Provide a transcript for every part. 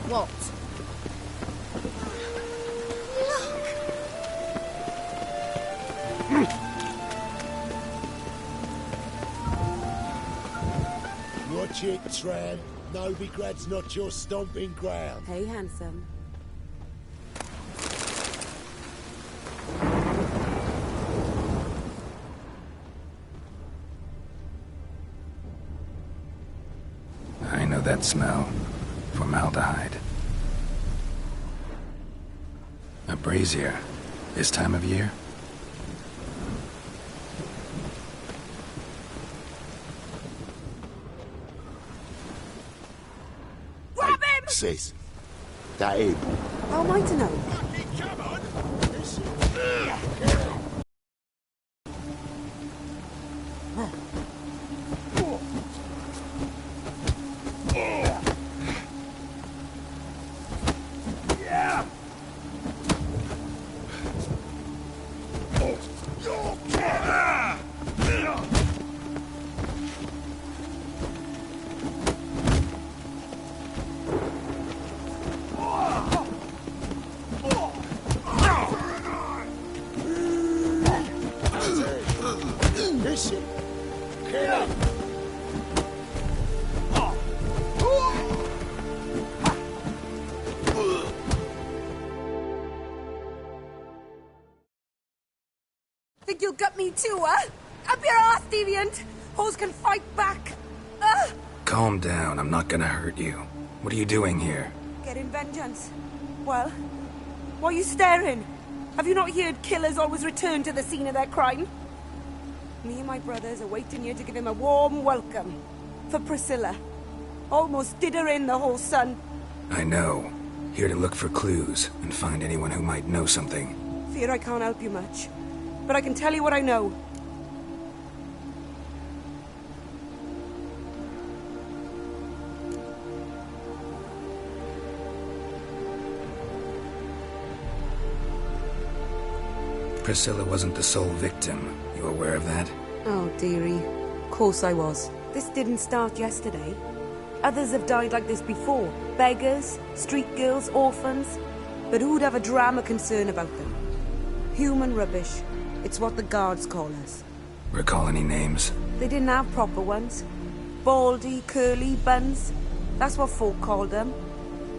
What? Watch it, tramp. Novigrad's not your stomping ground. Hey, handsome. I know that smell. Formaldehyde. A brazier. This time of year? Grab him! Sis, that him. How am I to know? Fucking come on! Listen, get up! Think you'll gut me too, huh? Up your ass, deviant! Hoes can fight back! Calm down, I'm not gonna hurt you. What are you doing here? Getting vengeance. Well, why are you staring? Have you not heard killers always return to the scene of their crime? Me and my brothers are waiting here to give him a warm welcome. For Priscilla. Almost did her in, the whole son. I know. Here to look for clues and find anyone who might know something. Fear I can't help you much. But I can tell you what I know. Priscilla wasn't the sole victim. You aware of that? Oh, dearie. Of course I was. This didn't start yesterday. Others have died like this before. Beggars, street girls, orphans. But who'd have a drama concern about them? Human rubbish. It's what the guards call us. Recall any names? They didn't have proper ones. Baldy, curly, buns. That's what folk called them.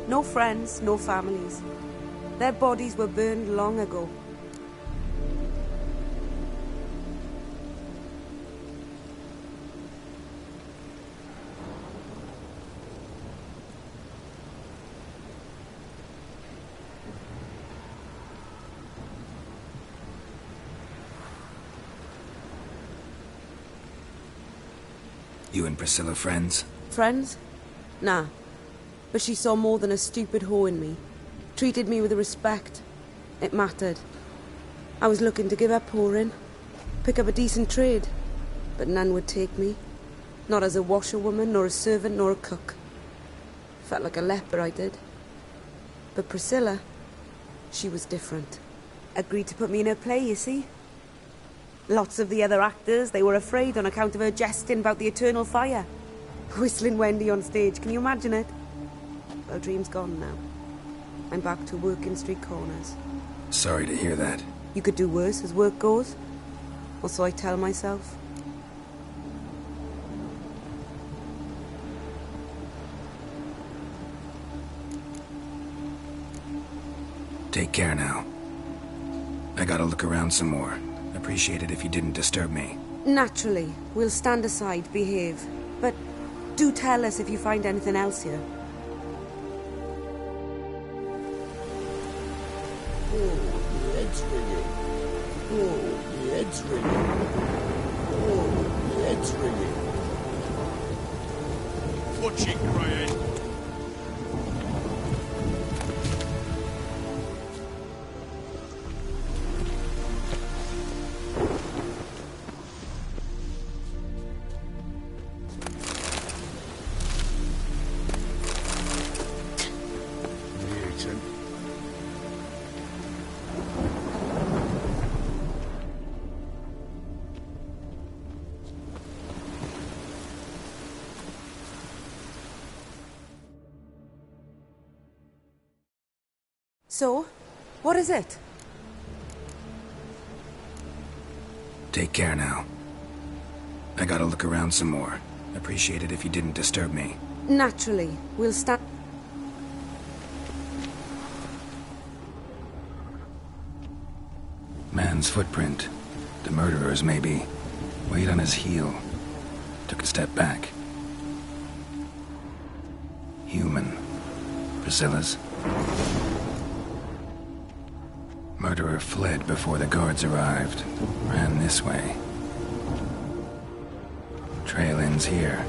No friends, no families. Their bodies were burned long ago. You and Priscilla friends? Friends? Nah. But she saw more than a stupid whore in me. Treated me with respect. It mattered. I was looking to give up whoring. Pick up a decent trade. But none would take me. Not as a washerwoman, nor a servant, nor a cook. Felt like a leper, I did. But Priscilla, she was different. Agreed to put me in her play, you see? Lots of the other actors, they were afraid on account of her jesting about the eternal fire. Whistling Wendy on stage, can you imagine it? Well, dream's gone now. I'm back to working street corners. Sorry to hear that. You could do worse as work goes. Or so I tell myself. Take care now. I gotta look around some more. Appreciate it if you didn't disturb me. Naturally. We'll stand aside, behave. But do tell us if you find anything else here. Oh, the head's ringing. Oh, the head's ringing. Oh, the head's ringing. Watch it, Graham. So, what is it? Take care now. I gotta look around some more. Appreciate it if you didn't disturb me. Naturally, we'll start. Man's footprint. The murderer's, maybe. Weight on his heel. Took a step back. Human. Priscilla's. Murderer fled before the guards arrived. Ran this way. Trail ends here.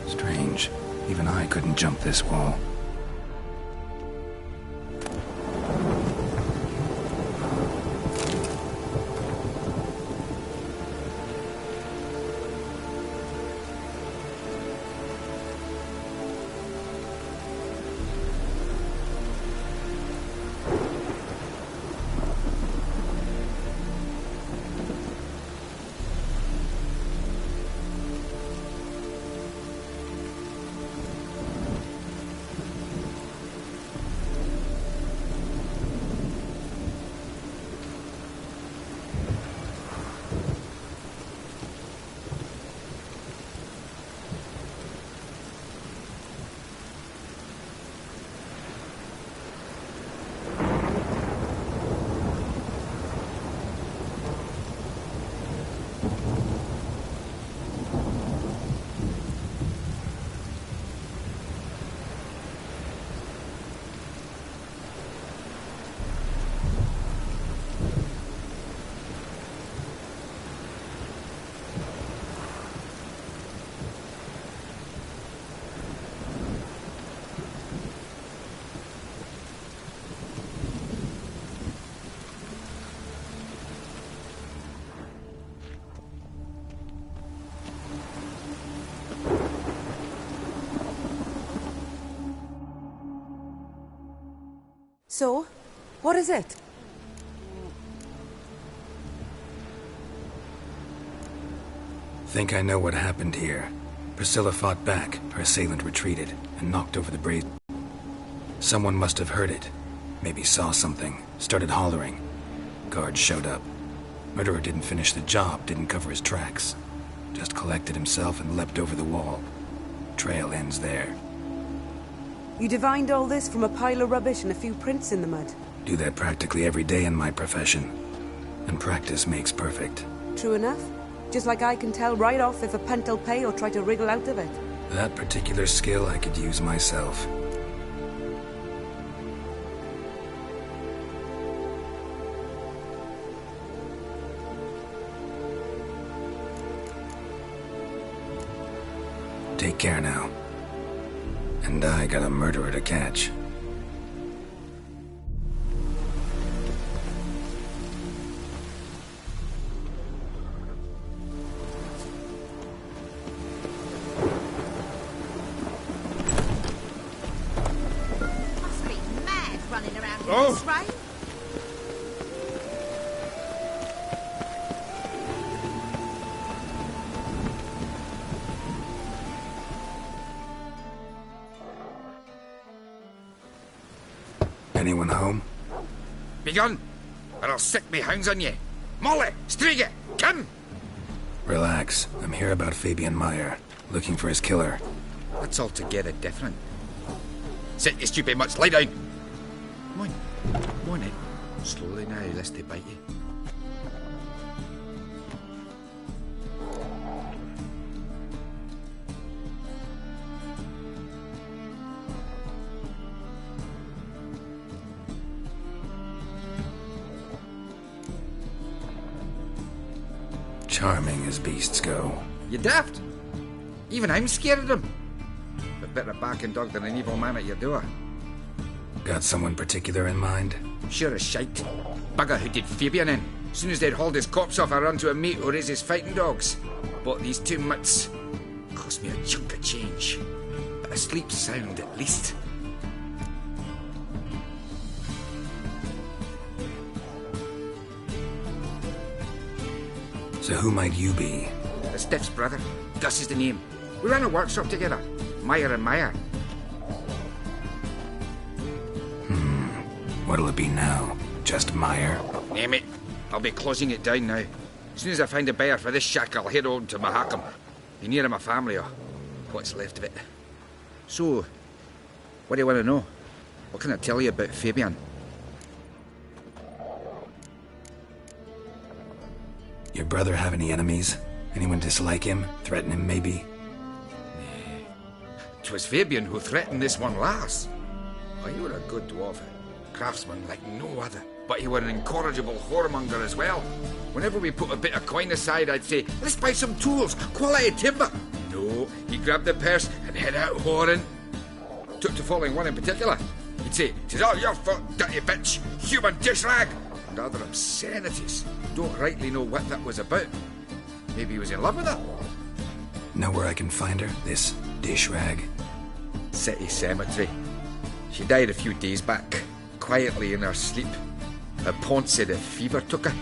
Strange. Even I couldn't jump this wall. So, what is it? Think I know what happened here. Priscilla fought back, her assailant retreated, and knocked over the brazier. Someone must have heard it. Maybe saw something, started hollering. Guards showed up. Murderer didn't finish the job, didn't cover his tracks. Just collected himself and leapt over the wall. Trail ends there. You divined all this from a pile of rubbish and a few prints in the mud. Do that practically every day in my profession. And practice makes perfect. True enough. Just like I can tell right off if a punt'll pay or try to wriggle out of it. That particular skill I could use myself. Take care now. And I got a murderer to catch. Must be mad running around in Oh. this rain. Anyone home? Begone, or I'll sick me hounds on you. Molly, Striga, come! Relax. I'm here about Fabian Meyer, looking for his killer. That's altogether different. Sit, you stupid mutts, lie down. Come on, come on in. Slowly now, lest they bite you. Charming as beasts go. You daft? Even I'm scared of them. A better barking dog than an evil man at your door. Got someone particular in mind? Sure as shite. Bugger who did Fabian in. Soon as they'd hauled his corpse off, I run to a mate who raises fighting dogs. Bought these two mutts. Cost me a chunk of change. But I sleep sound at least. So who might you be? It's Stiff's brother. Gus is the name. We ran a workshop together. Meyer and Meyer. What'll it be now? Just mire? Name it. I'll be closing it down now. As soon as I find a buyer for this shack, I'll head on to Mahakam. Be near my family, or what's left of it. So, what do you want to know? What can I tell you about Fabian? Your brother have any enemies? Anyone dislike him? Threaten him, maybe? 'Twas Fabian who threatened this one last. Oh, he were a good dwarf, craftsman like no other. But he were an incorrigible whoremonger as well. Whenever we put a bit of coin aside, I'd say, let's buy some tools, quality timber. No, he grabbed the purse and head out whoring. Took to following one in particular. He'd say, "'Tis all your fault, dirty bitch, human dish rag," and other obscenities. Don't rightly know what that was about. Maybe he was in love with her. Know where I can find her, this dish rag? City cemetery. She died a few days back, quietly in her sleep. Her pont said a fever took her.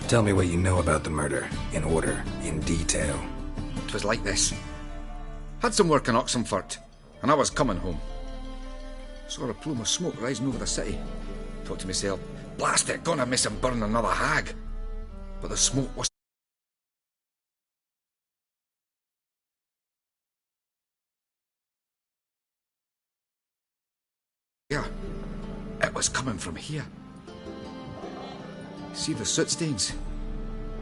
Tell me what you know about the murder, in order, in detail. It was like this. Had some work in Oxenfurt, and I was coming home. Saw a plume of smoke rising over the city. Thought to myself, blast it, gonna miss him burn another hag. But the smoke was... Yeah, it was coming from here. See the soot stains?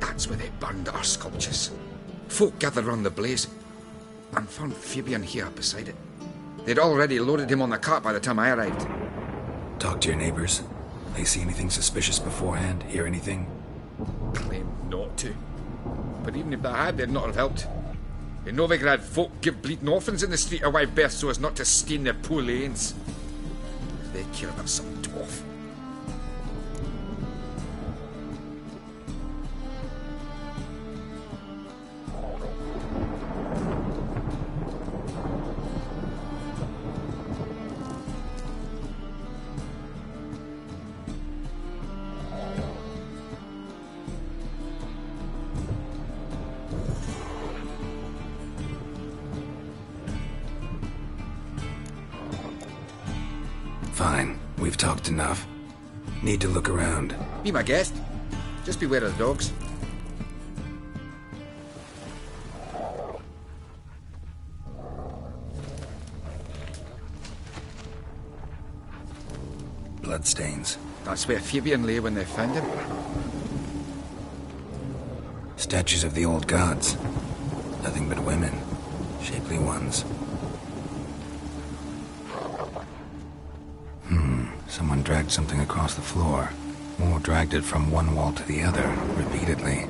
That's where they burned our sculptures. Folk gathered round the blaze and found Fabian here beside it. They'd already loaded him on the cart by the time I arrived. Talk to your neighbors. They see anything suspicious beforehand? Hear anything? Claimed not to. But even if they had, they'd not have helped. In Novigrad, folk give bleeding orphans in the street a wide berth so as not to stain their poor lanes. They care about some dwarf. Fine. We've talked enough. Need to look around. Be my guest. Just beware of the dogs. Bloodstains. That's where Fabian lay when they found him. Statues of the old gods. Nothing but women. Shapely ones. Someone dragged something across the floor. Or dragged it from one wall to the other, repeatedly.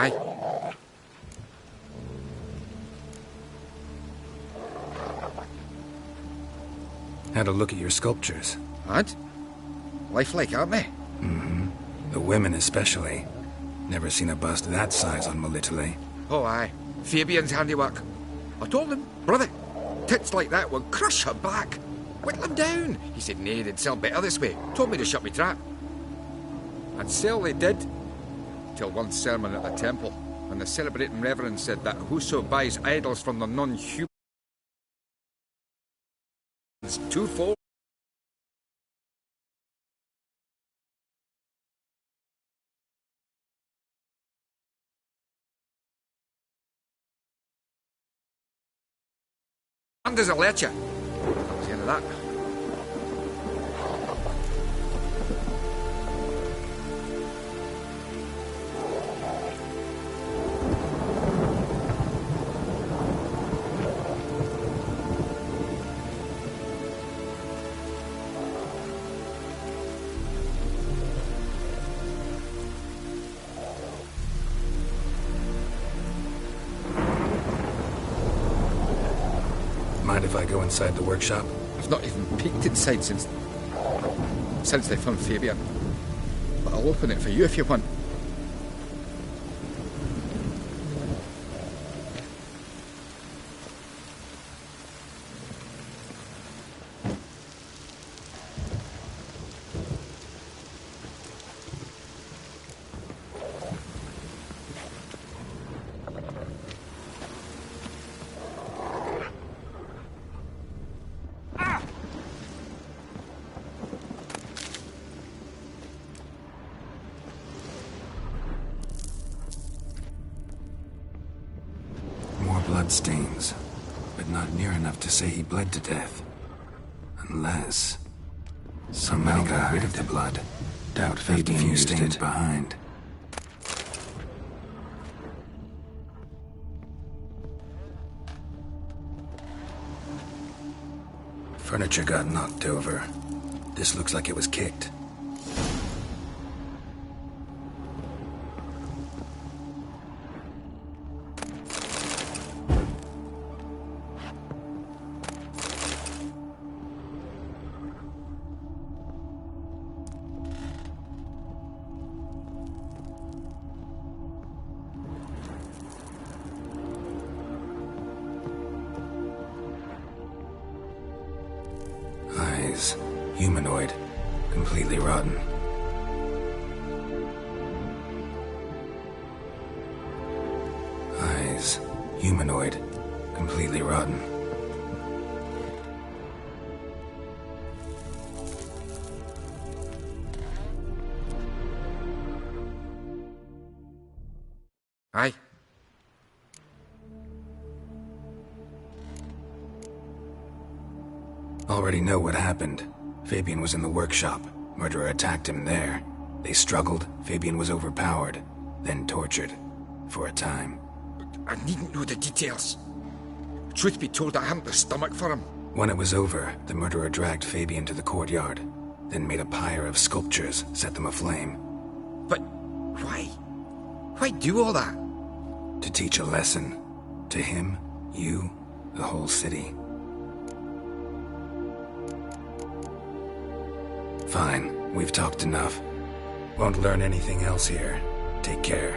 Aye. Had a look at your sculptures. Had? Lifelike, aren't they? Mm-hmm. The women especially. Never seen a bust that size on Melitele. Oh, aye. Fabian's handiwork. I told him, brother, tits like that will crush her back. Whittle him down. He said, nay, they'd sell better this way. Told me to shut me trap. And sell they did. Till one sermon at the temple, when the celebrating reverend said that whoso buys idols from the non-human is twofold. And there's a lecture. That was the end of that. Mind if I go inside the workshop? I've not even peeked inside since they found Fabian. But I'll open it for you if you want. Bloodstains, but not near enough to say he bled to death. Unless somehow got rid of the blood. Doubt Fabian few stains behind. Furniture got knocked over. This looks like it was kicked. Eyes, humanoid, completely rotten. Eyes, humanoid, completely rotten. Aye. Already know what happened. Fabian was in the workshop. Murderer attacked him there. They struggled. Fabian was overpowered, then tortured. For a time. I needn't know the details. Truth be told, I hadn't the stomach for him. When it was over, the murderer dragged Fabian to the courtyard, then made a pyre of sculptures, set them aflame. But why? Why do all that? To teach a lesson. To him, you, the whole city. Fine, we've talked enough. Won't learn anything else here. Take care.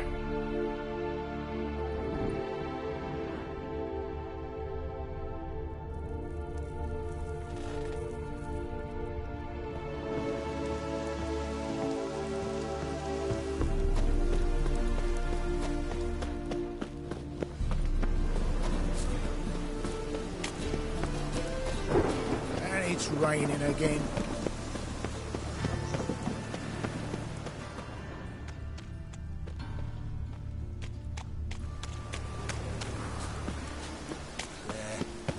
And it's raining again.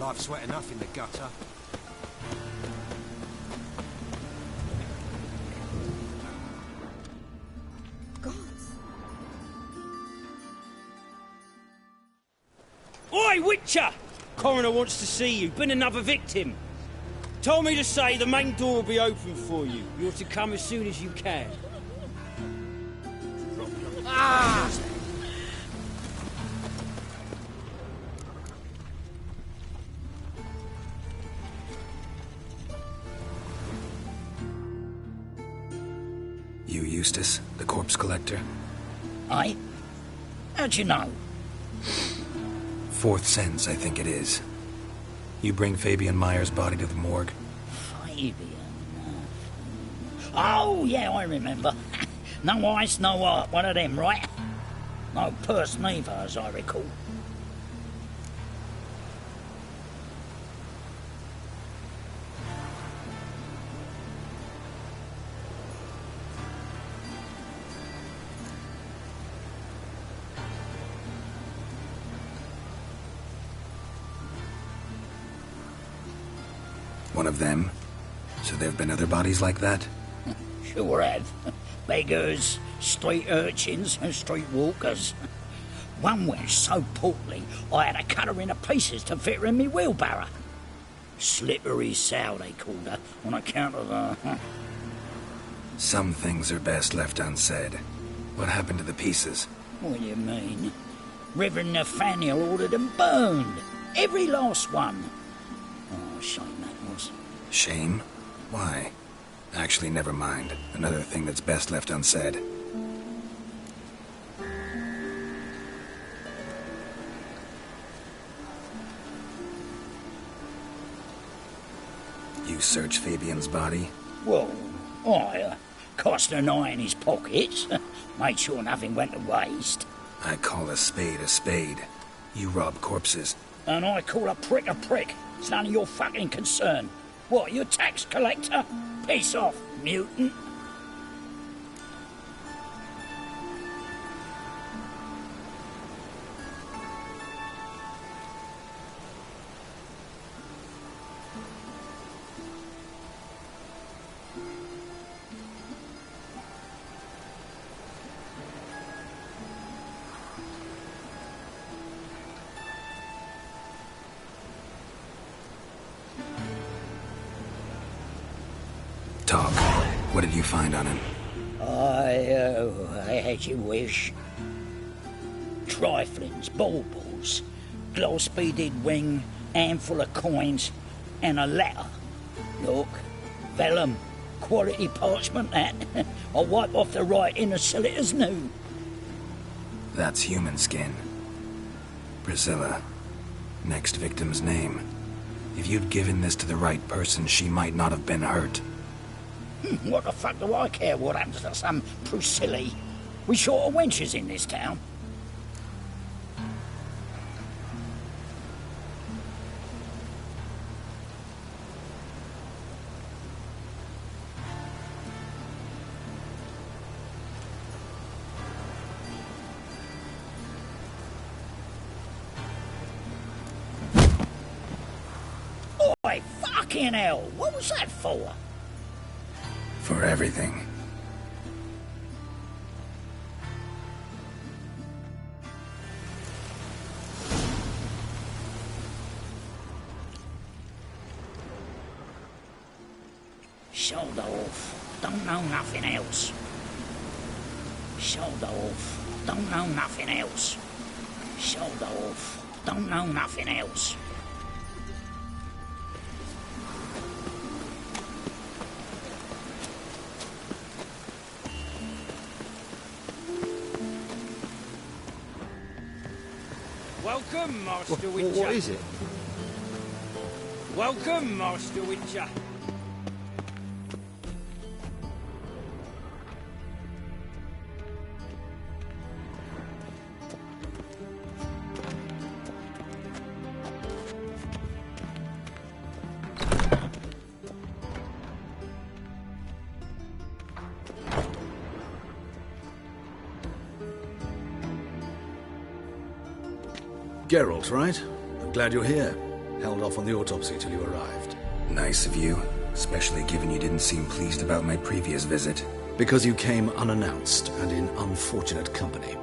Life's wet enough in the gutter. Oi, Witcher! Coroner wants to see you. Been another victim. Told me to say the main door will be open for you. You're to come as soon as you can. Eustace, the corpse collector? Aye? How'd you know? Fourth sense, I think it is. You bring Fabian Meyer's body to the morgue? Fabian... Oh, yeah, I remember. No eyes, no heart, one of them, right? No purse neither, as I recall. One of them? So there have been other bodies like that? Sure have. Beggars, street urchins and street walkers. One went so portly I had to cut her into pieces to fit her in me wheelbarrow. Slippery sow, they called her, on account of the... Some things are best left unsaid. What happened to the pieces? What do you mean? Reverend Nathaniel ordered them burned. Every last one. Oh, shame that was. Shame? Why? Actually, never mind. Another thing that's best left unsaid. You search Fabian's body? Well, I cast an eye in his pockets. Made sure nothing went to waste. I call a spade a spade. You rob corpses. And I call a prick a prick. It's none of your fucking concern. What, you a tax collector? Piss off, mutant. Talk. What did you find on him? As you wish. Triflings, baubles, gloss-beaded ring, handful of coins, and a letter. Look, vellum, quality parchment that. I'll wipe off the writing and sell it as new. That's human skin. Priscilla. Next victim's name. If you'd given this to the right person, she might not have been hurt. What the fuck do I care what happens to some Priscilla? We short of wenches in this town. Oi, fucking hell! What was that for? For everything. Shoulder off. Don't know nothing else. Shoulder off. Don't know nothing else. Shoulder off. Don't know nothing else. Welcome, Master Witcher. What is it? Welcome, Master Witcher. Geralt, right? I'm glad you're here. Held off on the autopsy till you arrived. Nice of you, especially given you didn't seem pleased about my previous visit. Because you came unannounced and in unfortunate company.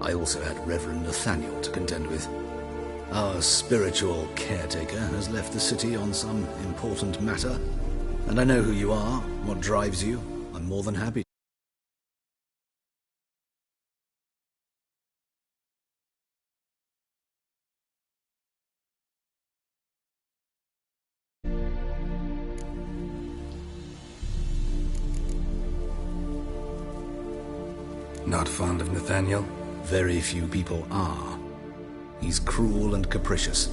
I also had Reverend Nathaniel to contend with. Our spiritual caretaker has left the city on some important matter, and I know who you are, what drives you. I'm more than happy. Not fond of Nathaniel? Very few people are. He's cruel and capricious.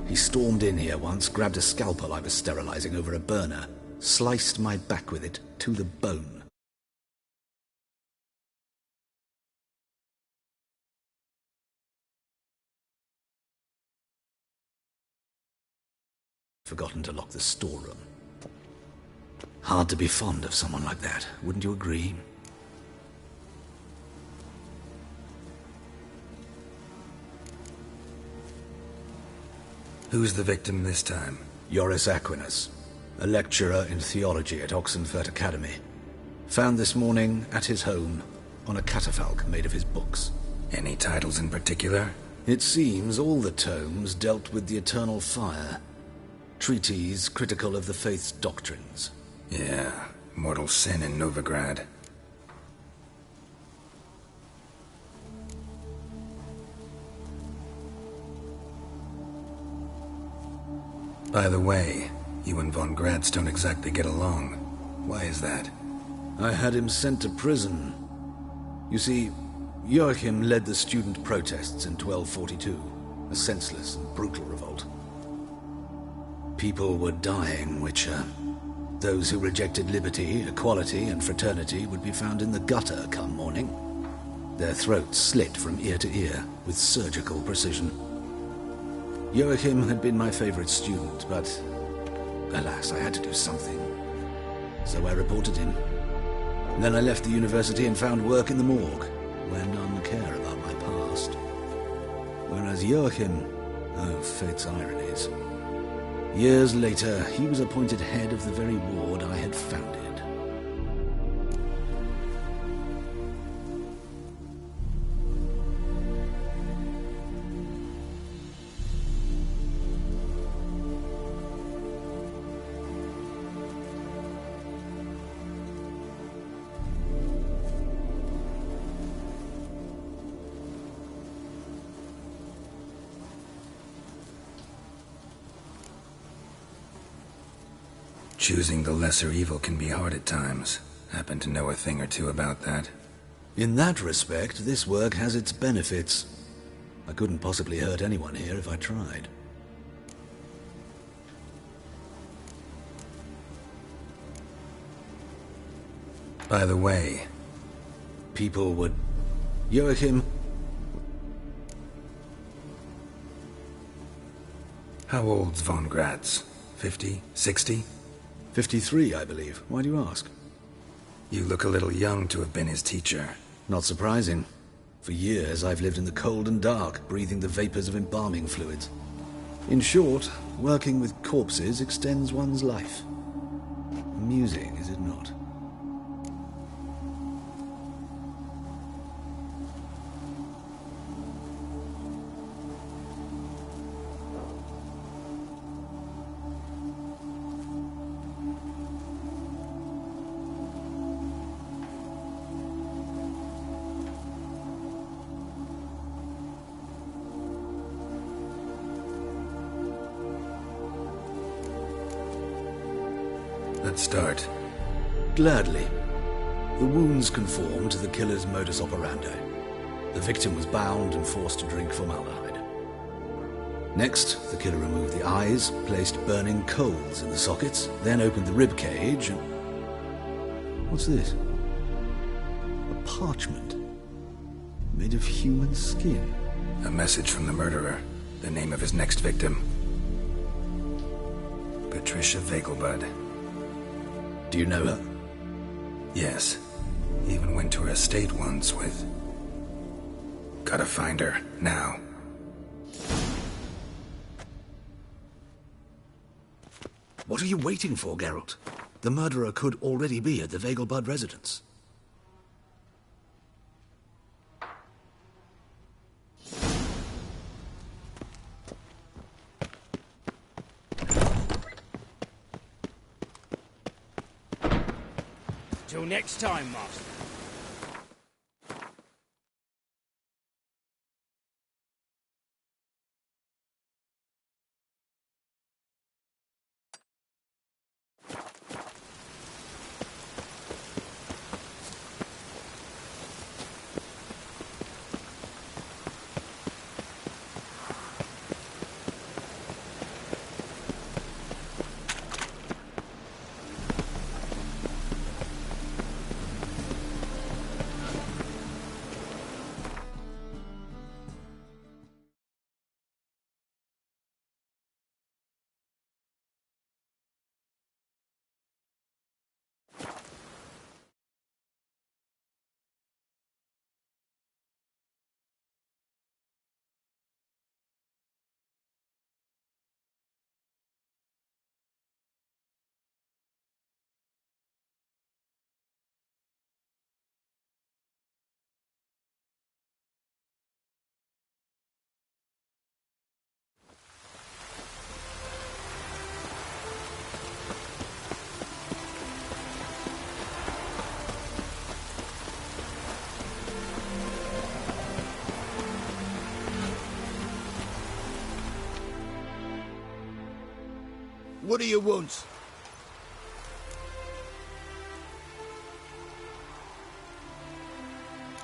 He stormed in here once, grabbed a scalpel I was sterilizing over a burner, sliced my back with it to the bone. Forgotten to lock the storeroom. Hard to be fond of someone like that, wouldn't you agree? Who's the victim this time? Joris Aquinas, a lecturer in theology at Oxenfurt Academy. Found this morning at his home on a catafalque made of his books. Any titles in particular? It seems all the tomes dealt with the eternal fire. Treatises critical of the faith's doctrines. Yeah, mortal sin in Novigrad. By the way, you and von Gratz don't exactly get along. Why is that? I had him sent to prison. You see, Joachim led the student protests in 1242, a senseless and brutal revolt. People were dying, Witcher. Those who rejected liberty, equality, and fraternity would be found in the gutter come morning. Their throats slit from ear to ear with surgical precision. Joachim had been my favorite student, but alas, I had to do something. So I reported him. Then I left the university and found work in the morgue, where none care about my past. Whereas Joachim, oh, fate's ironies. Years later, he was appointed head of the very ward I had founded. Choosing the lesser evil can be hard at times. Happen to know a thing or two about that. In that respect, this work has its benefits. I couldn't possibly hurt anyone here if I tried. By the way, people would... Joachim... How old's von Gratz? 50? 60? 53, I believe. Why do you ask? You look a little young to have been his teacher. Not surprising. For years, I've lived in the cold and dark, breathing the vapors of embalming fluids. In short, working with corpses extends one's life. Amusing, is it not? Let's start. Gladly. The wounds conform to the killer's modus operandi. The victim was bound and forced to drink formaldehyde. Next, the killer removed the eyes, placed burning coals in the sockets, then opened the rib cage and... What's this? A parchment. Made of human skin. A message from the murderer. The name of his next victim. Patricia Vegelbud. Do you know her? Yes. Even went to her estate once with... Gotta find her, now. What are you waiting for, Geralt? The murderer could already be at the Vegelbud residence. Till next time, Master. What do you want?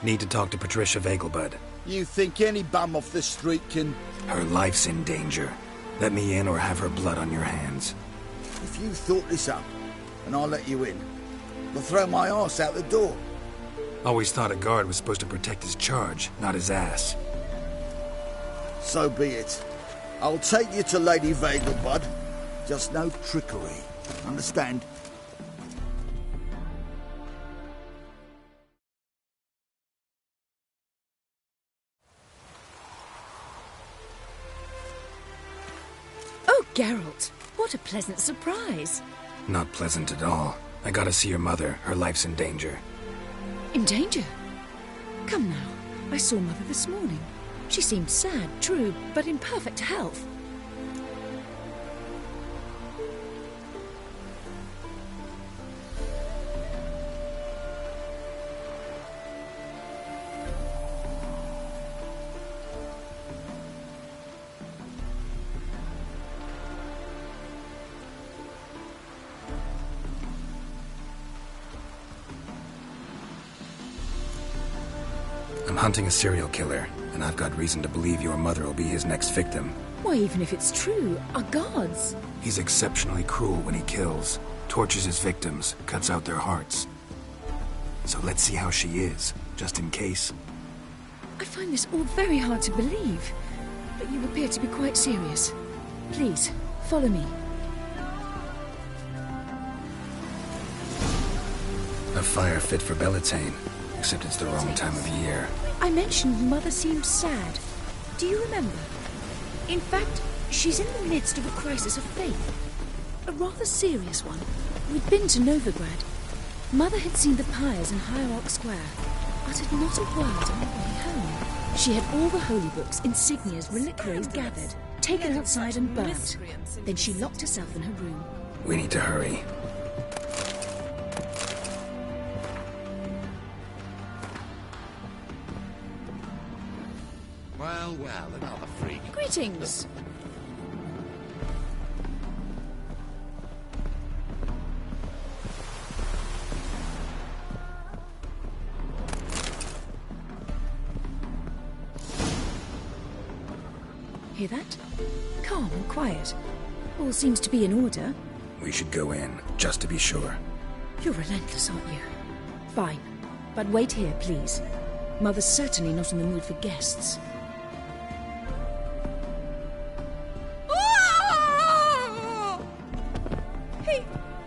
Need to talk to Patricia Vegelbud. You think any bum off the street can... Her life's in danger. Let me in or have her blood on your hands. If you thought this up, and I'll let you in, I'll throw my arse out the door. Always thought a guard was supposed to protect his charge, not his ass. So be it. I'll take you to Lady Vegelbud. Just no trickery. Understand? Oh, Geralt, what a pleasant surprise. Not pleasant at all. I gotta see your mother. Her life's in danger. In danger? Come now, I saw Mother this morning. She seemed sad, true, but in perfect health. I'm hunting a serial killer, and I've got reason to believe your mother will be his next victim. Why, even if it's true, our guards... He's exceptionally cruel when he kills, tortures his victims, cuts out their hearts. So let's see how she is, just in case. I find this all very hard to believe, but you appear to be quite serious. Please, follow me. A fire fit for Bellatane, except it's the wrong time of year. I mentioned Mother seemed sad. Do you remember? In fact, she's in the midst of a crisis of faith. A rather serious one. We'd been to Novigrad. Mother had seen the pyres in Hierarch Square, uttered not a word on the way home. She had all the holy books, insignias, reliquaries gathered, taken outside and burnt. Then she locked herself in her room. We need to hurry. Well, another freak. Greetings. Hear that? Calm and quiet. All seems to be in order. We should go in, just to be sure. You're relentless, aren't you? Fine. But wait here, please. Mother's certainly not in the mood for guests.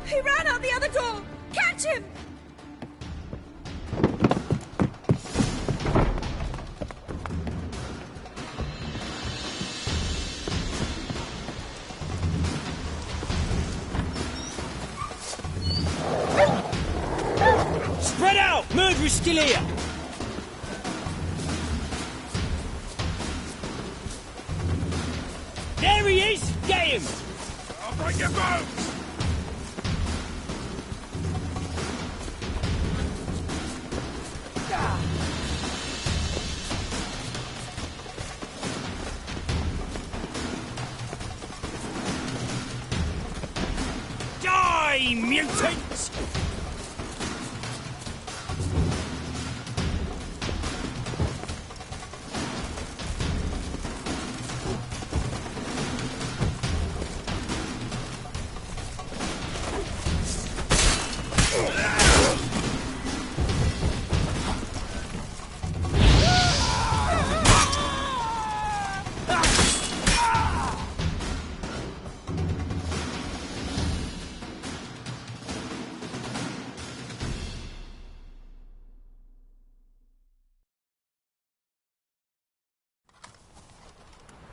He ran out the other door! Catch him! Spread out! Murderer's still here! There he is! Get him! I'll break your bones! Die, mutants!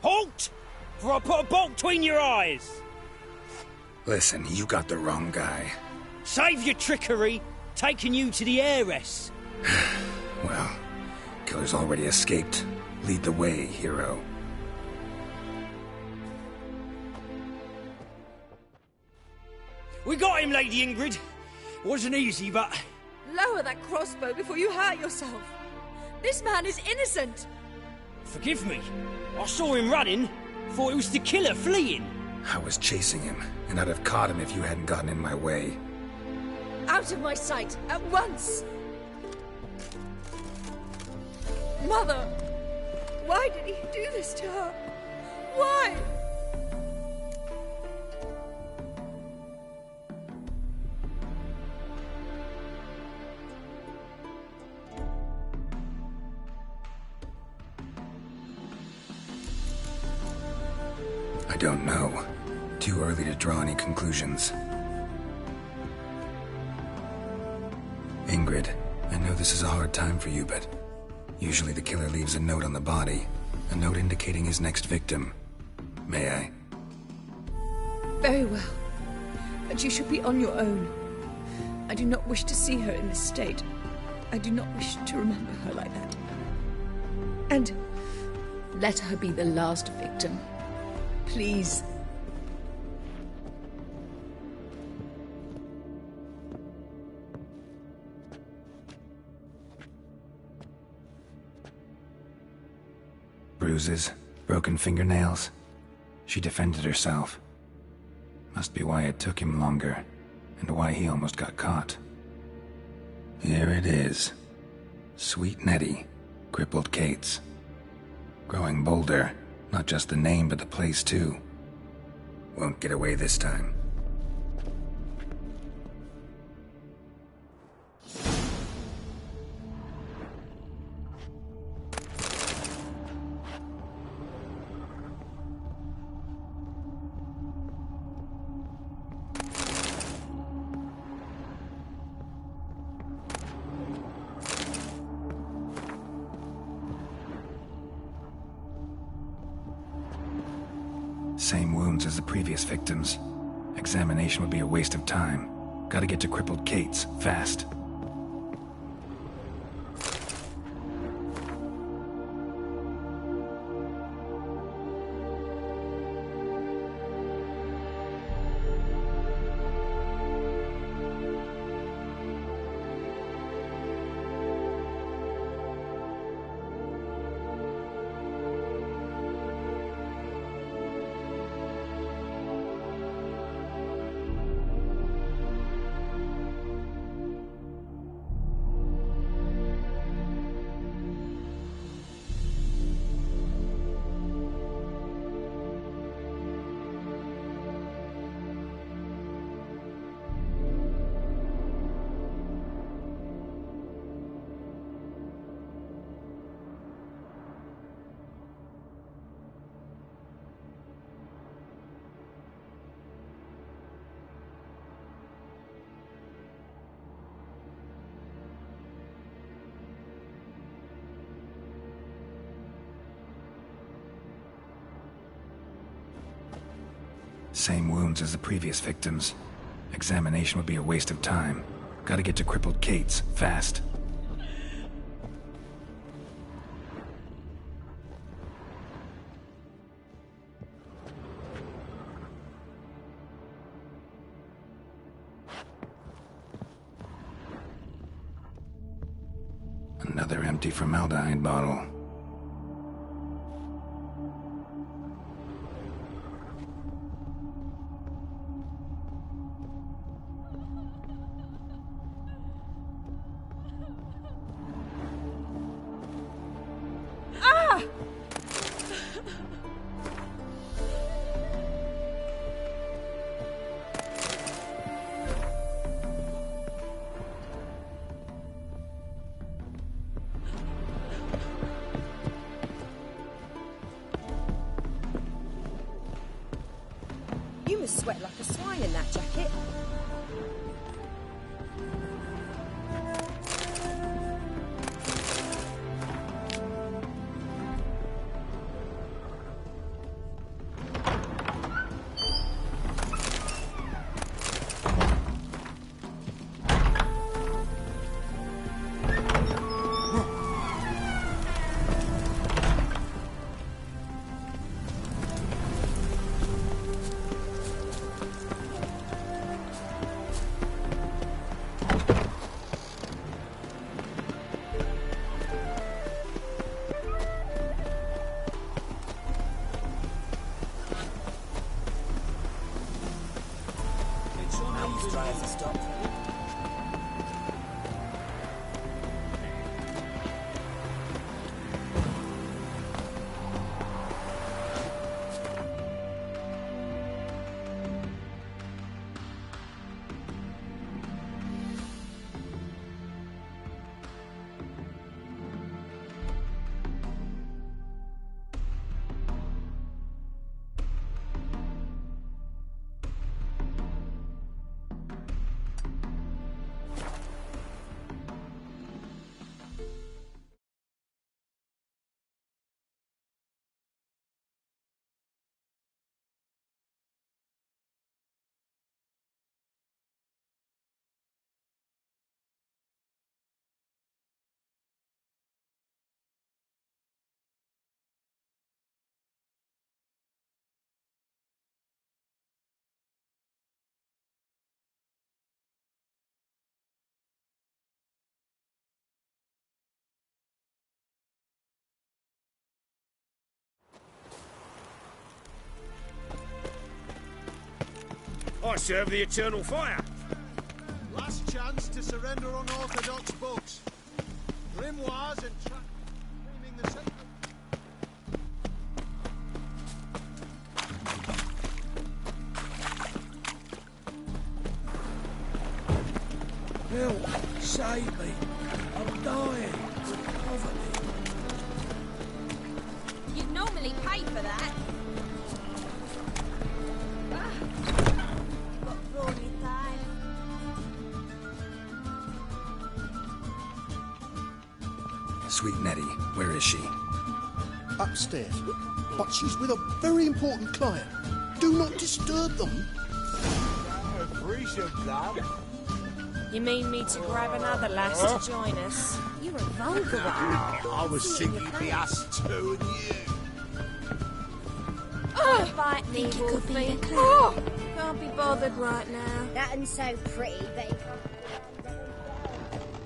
Halt! For I put a bolt between your eyes! Listen, you got the wrong guy. Save your trickery, taking you to the heiress. Well, killer's already escaped. Lead the way, hero. We got him, Lady Ingrid. Wasn't easy, but... Lower that crossbow before you hurt yourself. This man is innocent. Forgive me. I saw him running. Thought it was the killer fleeing. I was chasing him, and I'd have caught him if you hadn't gotten in my way. Out of my sight, at once! Mother! Why did he do this to her? Why? I don't know. Too early to draw any conclusions. Ingrid, I know this is a hard time for you, but usually the killer leaves a note on the body. A note indicating his next victim. May I? Very well. But you should be on your own. I do not wish to see her in this state. I do not wish to remember her like that. And let her be the last victim. Please. Bruises, broken fingernails. She defended herself. Must be why it took him longer, and why he almost got caught. Here it is. Sweet Nettie, crippled Kate's. Growing bolder, not just the name but the place too. Won't get away this time. Same wounds as the previous victims. Examination would be a waste of time. Gotta get to crippled Kate's, fast. Same wounds as the previous victims. Examination would be a waste of time. Gotta get to crippled Kate's, fast. Another empty formaldehyde bottle. You must sweat like a swine in that jacket. He's trying to stop them. I serve the eternal fire. Last chance to surrender unorthodox bugs. Grimoires and claiming the sacred. Help! Save me! I'm dying of poverty. You'd normally pay for that. Sweet Nettie, where is she? Upstairs. But she's with a very important client. Do not disturb them. You mean me to grab another lass to join us? You're a vulgar one. I was thinking it'd be us two and you. Oh, bite me, Wolfie. Oh, can't be bothered right now. Nothing so pretty, but it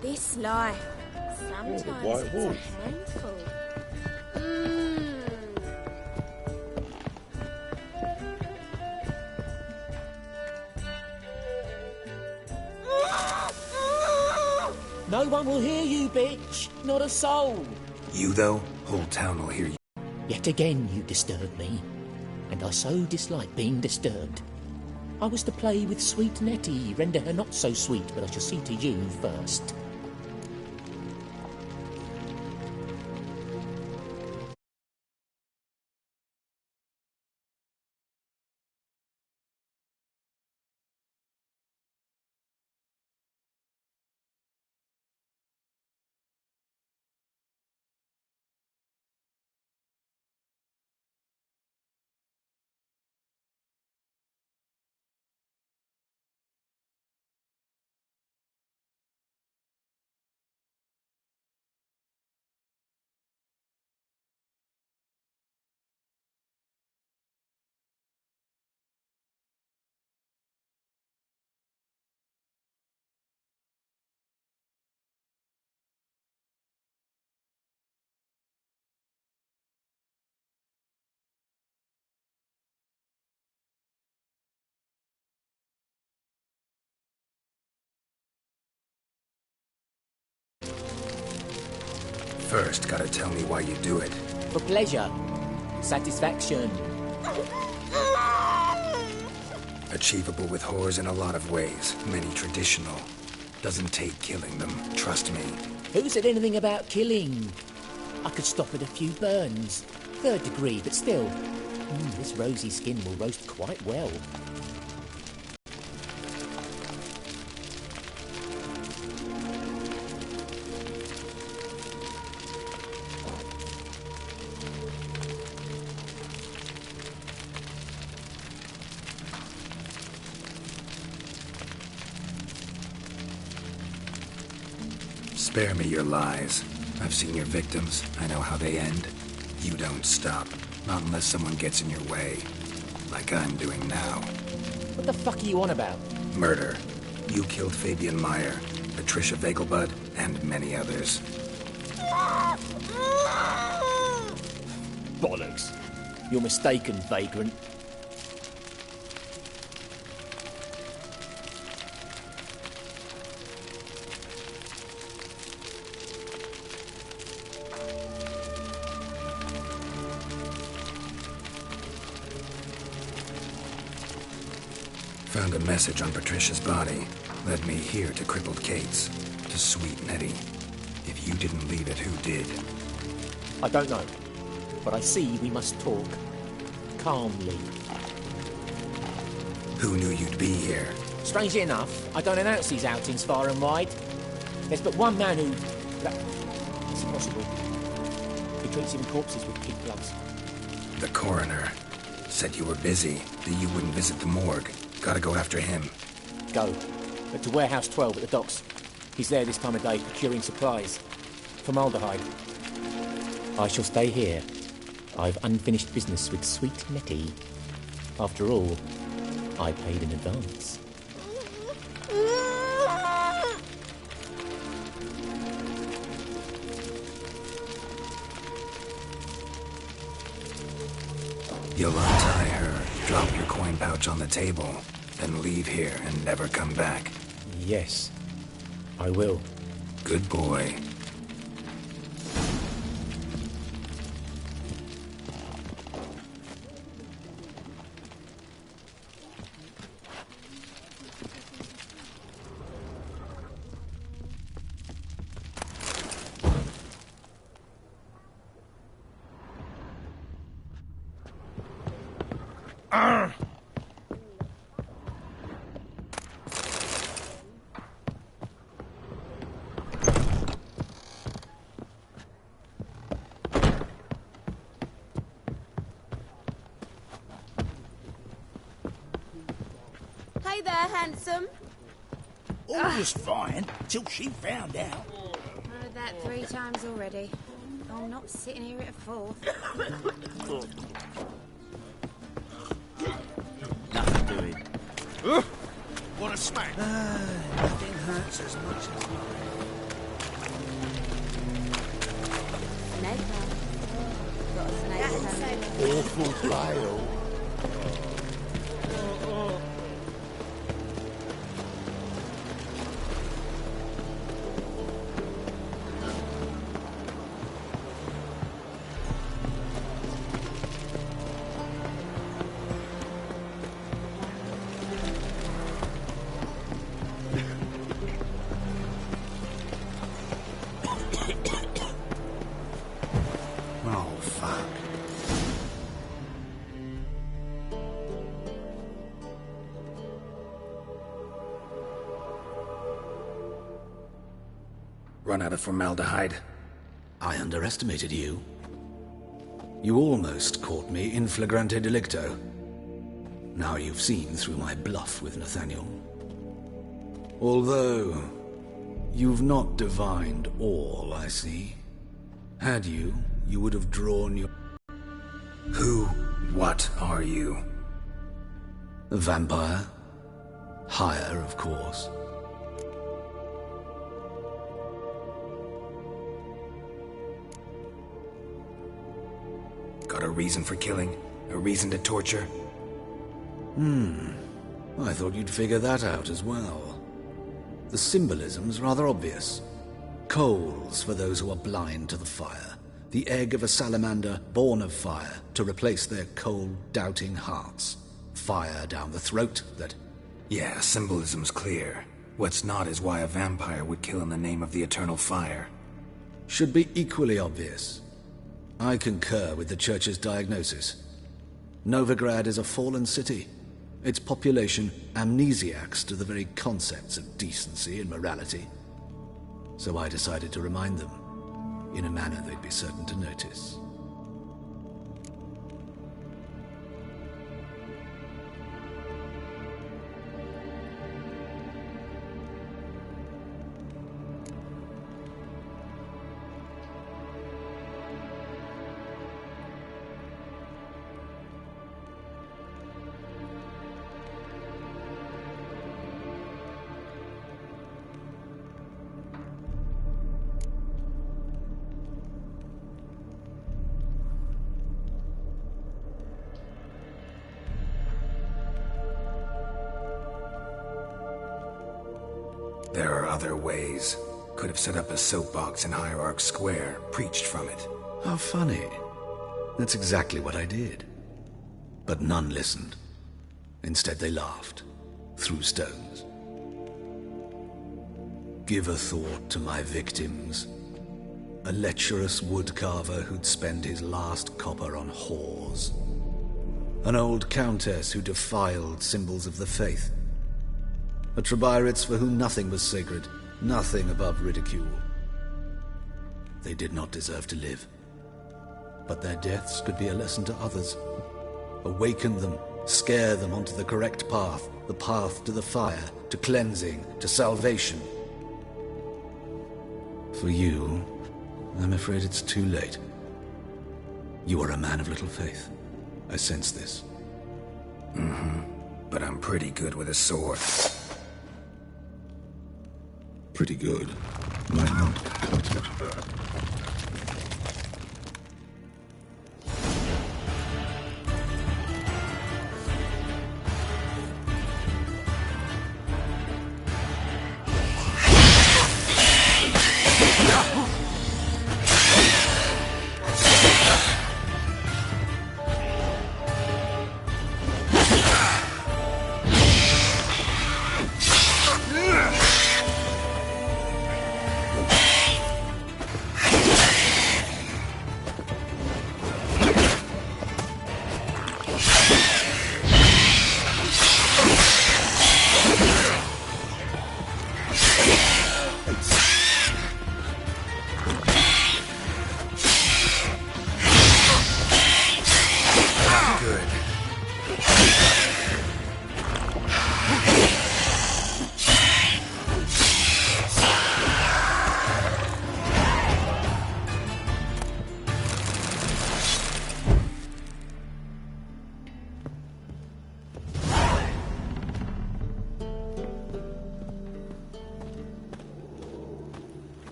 This life, sometimes it's a handful. No one will hear you, bitch. Not a soul. You, though? Whole town will hear you. Yet again you disturb me, and I so dislike being disturbed. I was to play with sweet Nettie, render her not so sweet, but I shall see to you first. First, gotta tell me why you do it. For pleasure. Satisfaction. Achievable with whores in a lot of ways. Many traditional. Doesn't take killing them, trust me. Who said anything about killing? I could stop at a few burns. 3rd degree, but still. This rosy skin will roast quite well. Spare me your lies. I've seen your victims. I know how they end. You don't stop. Not unless someone gets in your way. Like I'm doing now. What the fuck are you on about? Murder. You killed Fabian Meyer, Patricia Vegelbud, and many others. Bollocks. You're mistaken, vagrant. found a message on Patricia's body. Led me here to crippled Kate's. To sweet Nettie. If you didn't leave it, who did? I don't know, but I see we must talk calmly. Who knew you'd be here? Strangely enough, I don't announce these outings far and wide. There's but one man who... It's impossible. He treats even corpses with kid gloves. The coroner. Said you were busy, that you wouldn't visit the morgue. Gotta go after him. Go. But to Warehouse 12 at the docks. He's there this time of day procuring supplies. Formaldehyde. I shall stay here. I've unfinished business with sweet Nettie. After all, I paid in advance. You'll untie her, drop your coin pouch on the table, then leave here and never come back. Yes, I will. Good boy. Hey there, handsome. All was fine till she found out. Heard that 3 times already. I'm not sitting here at a fourth. Nothing doing. Want a smack? Nothing hurts as much as Snake hunt. Got a snake hunt. Awful pile. Oh, fuck. Run out of formaldehyde. I underestimated you. You almost caught me in flagrante delicto. Now you've seen through my bluff with Nathaniel. Although, you've not divined all, I see. Had you, you would have drawn your... What are you? A vampire. Higher, of course. Got a reason for killing? A reason to torture? I thought you'd figure that out as well. The symbolism's rather obvious. Coals for those who are blind to the fire. The egg of a salamander born of fire to replace their cold, doubting hearts. Fire down the throat that... Yeah, symbolism's clear. What's not is why a vampire would kill in the name of the eternal fire. should be equally obvious. I concur with the Church's diagnosis. Novigrad is a fallen city. Its population amnesiacs to the very concepts of decency and morality. So I decided to remind them, in a manner they'd be certain to notice. There are other ways. Could have set up a soapbox in Hierarch Square, preached from it. How funny. That's exactly what I did. But none listened. Instead, they laughed. through stones. Give a thought to my victims. A lecherous woodcarver who'd spend his last copper on whores. An old countess who defiled symbols of the faith. A Trebirates for whom nothing was sacred, nothing above ridicule. They did not deserve to live. But their deaths could be a lesson to others. Awaken them, scare them onto the correct path, the path to the fire, to cleansing, to salvation. For you, I'm afraid it's too late. You are a man of little faith. I sense this. But I'm pretty good with a sword. Pretty good. Might not.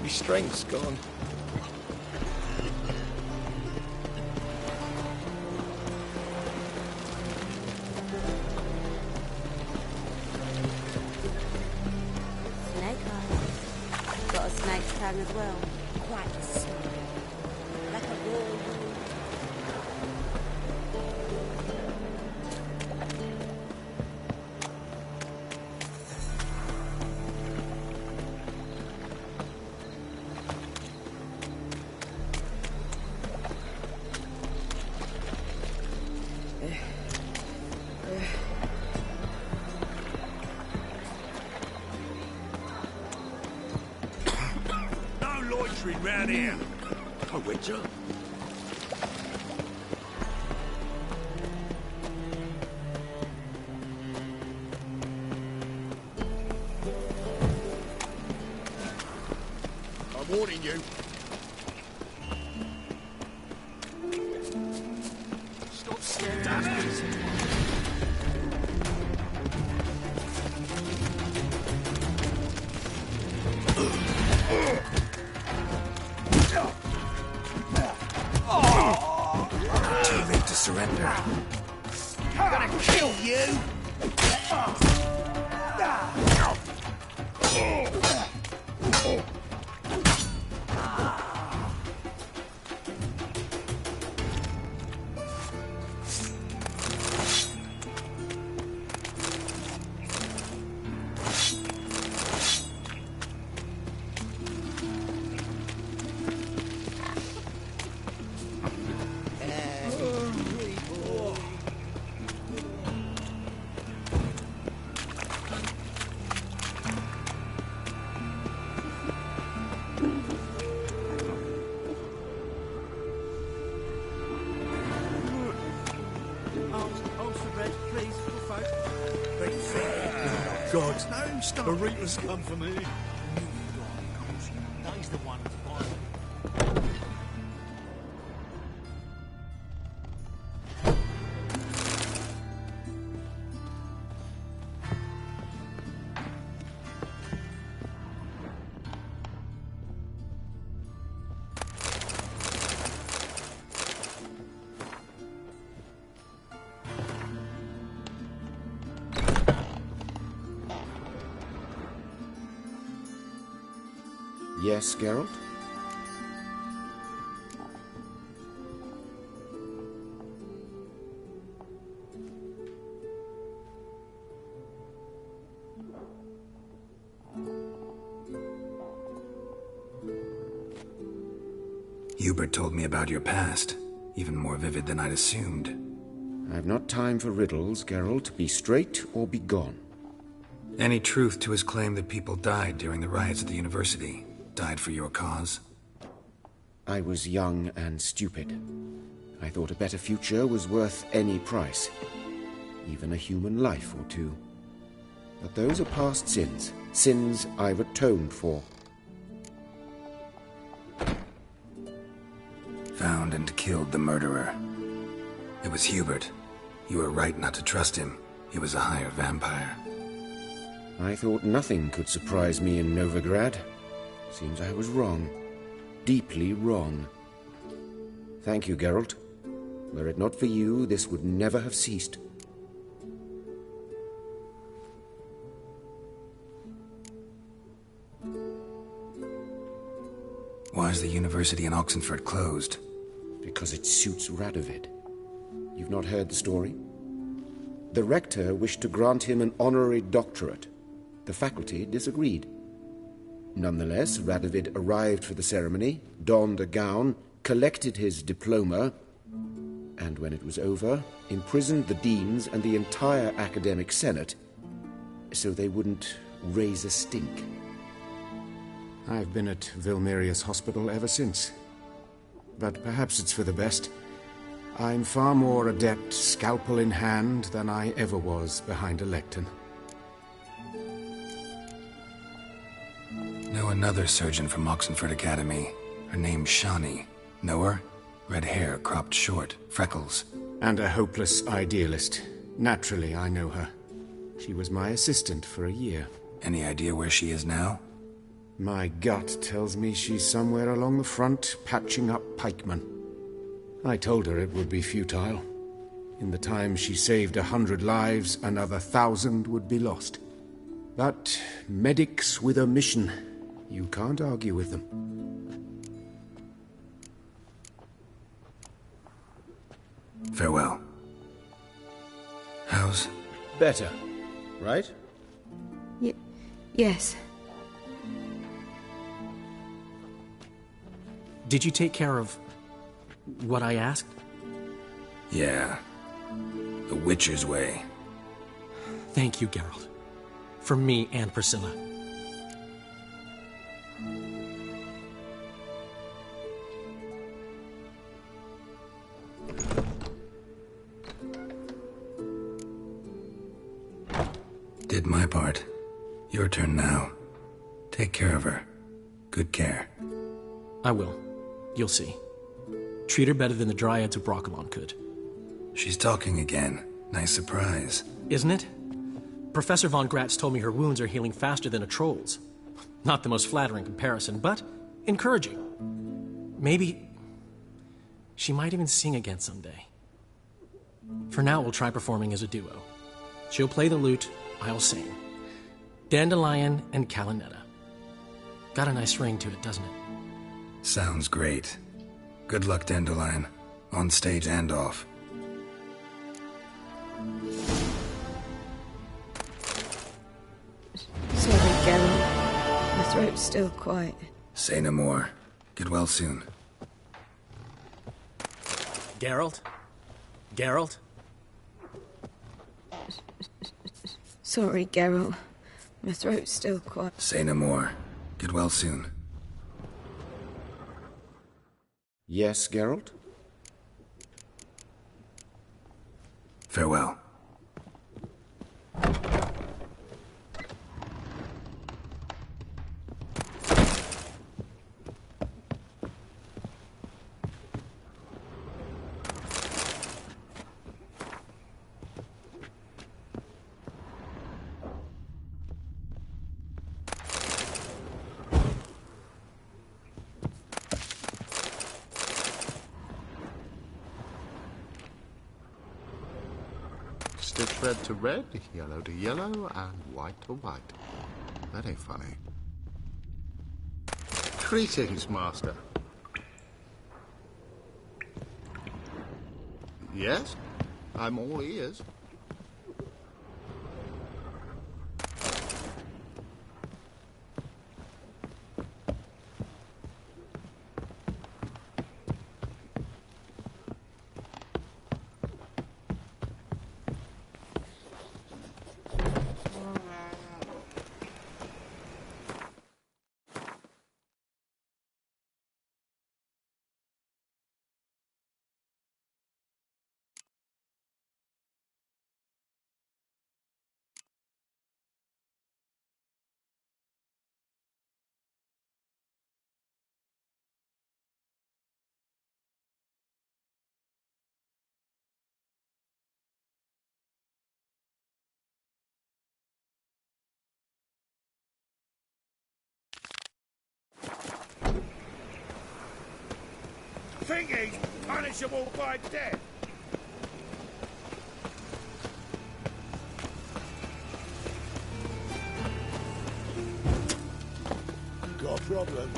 Strength's gone. Snake eye. Got a snake's tongue as well. Quite a smile. Like a raw round here. Oh, Witcher. I'm warning you. Stop scaring us. Surrender. I'm gonna kill you! God, the Reaper's come for me. He's the one to buy it. Yes, Geralt? Hubert told me about your past, even more vivid than I'd assumed. I've not time for riddles, Geralt. Be straight or be gone. Any truth to his claim that people died during the riots at the university? Died for your cause? I was young and stupid. I thought a better future was worth any price. Even a human life or two. But those are past sins. Sins I've atoned for. Found and killed the murderer. It was Hubert. You were right not to trust him. He was a higher vampire. I thought nothing could surprise me in Novigrad. Seems I was wrong. Deeply wrong. Thank you, Geralt. Were it not for you, this would never have ceased. Why is the university in Oxenford closed? Because it suits Radovid. You've not heard the story? The rector wished to grant him an honorary doctorate. The faculty disagreed. Nonetheless, Radovid arrived for the ceremony, donned a gown, collected his diploma, and when it was over, imprisoned the deans and the entire academic senate so they wouldn't raise a stink. I've been at Vilmerius Hospital ever since. But perhaps it's for the best. I'm far more adept, scalpel in hand, than I ever was behind a lectern. Know another surgeon from Oxenford Academy. Her name's Shani. Know her? Red hair, cropped short, freckles. And a hopeless idealist. Naturally, I know her. She was my assistant for a year. Any idea where she is now? My gut tells me she's somewhere along the front, patching up pikemen. I told her it would be futile. In the time she saved 100 lives, another 1,000 would be lost. But medics with a mission, you can't argue with them. Farewell. How's... Better, right? Yes. Did you take care of what I asked? Yeah. The Witcher's way. Thank you, Geralt. From me and Priscilla. Did my part. Your turn now. Take care of her. Good care. I will. You'll see. Treat her better than the Dryads of Broccolon could. She's talking again. Nice surprise. Isn't it? Professor von Gratz told me her wounds are healing faster than a troll's. Not the most flattering comparison, but encouraging. Maybe she might even sing again someday. For now, we'll try performing as a duo. She'll play the lute, I'll sing. Dandelion and Calinetta. Got a nice ring to it, doesn't it? Sounds great. Good luck, Dandelion. On stage and off. Sorry, Geralt. My throat's still quiet. Say no more. Get well soon. Geralt? Geralt? Sorry, Geralt. My throat's still quiet. Say no more. Get well soon. Yes, Geralt? Farewell. Stitch red to red, yellow to yellow, and white to white. That ain't funny. Greetings, Master. Yes? I'm all ears. Think he's punishable by death? Got a problem?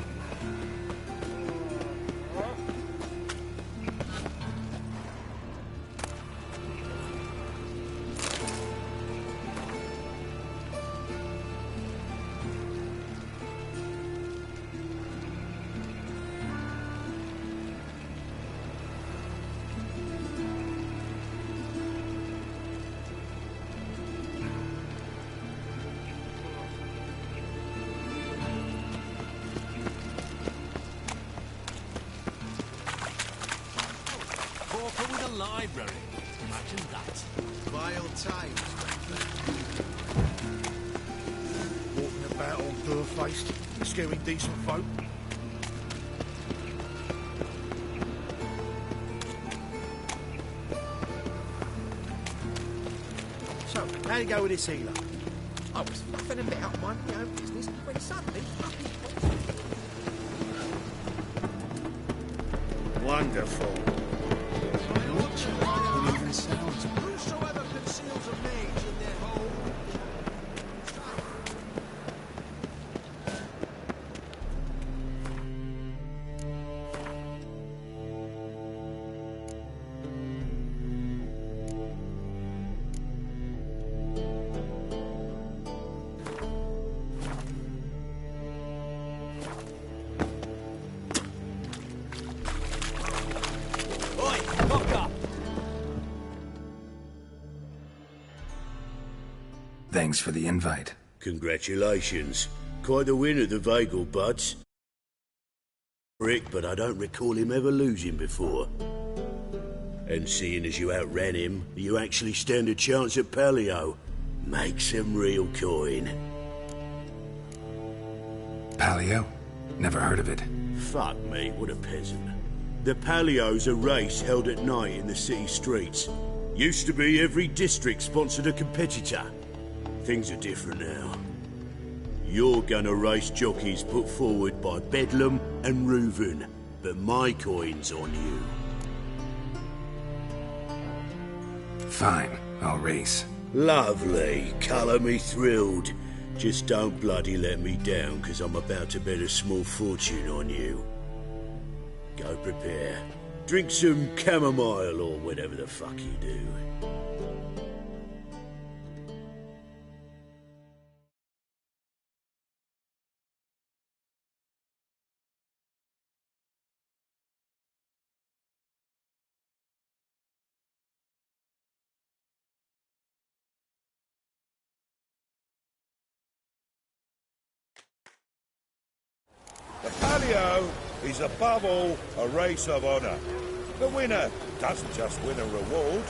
Pauper with a library. Imagine that. Vile times. Walking about all fur-faced, scaring decent folk. So, how you go with this healer? I was fluffing a bit up my own business when suddenly... Wonderful. Whosoever conceals a mage in their home. Oi, doctor! Thanks for the invite. Congratulations. Quite the winner, the Vagel Buds. Rick, but I don't recall him ever losing before. And seeing as you outran him, you actually stand a chance at Paleo. Make some real coin. Paleo? Never heard of it. Fuck me, what a peasant. The Paleo's a race held at night in the city streets. Used to be every district sponsored a competitor. Things are different now. You're gonna race jockeys put forward by Bedlam and Reuven, but my coin's on you. Fine, I'll race. Lovely, colour me thrilled. Just don't bloody let me down, 'cause I'm about to bet a small fortune on you. Go prepare. Drink some chamomile or whatever the fuck you do. The Paleo is above all a race of honour. The winner doesn't just win a reward,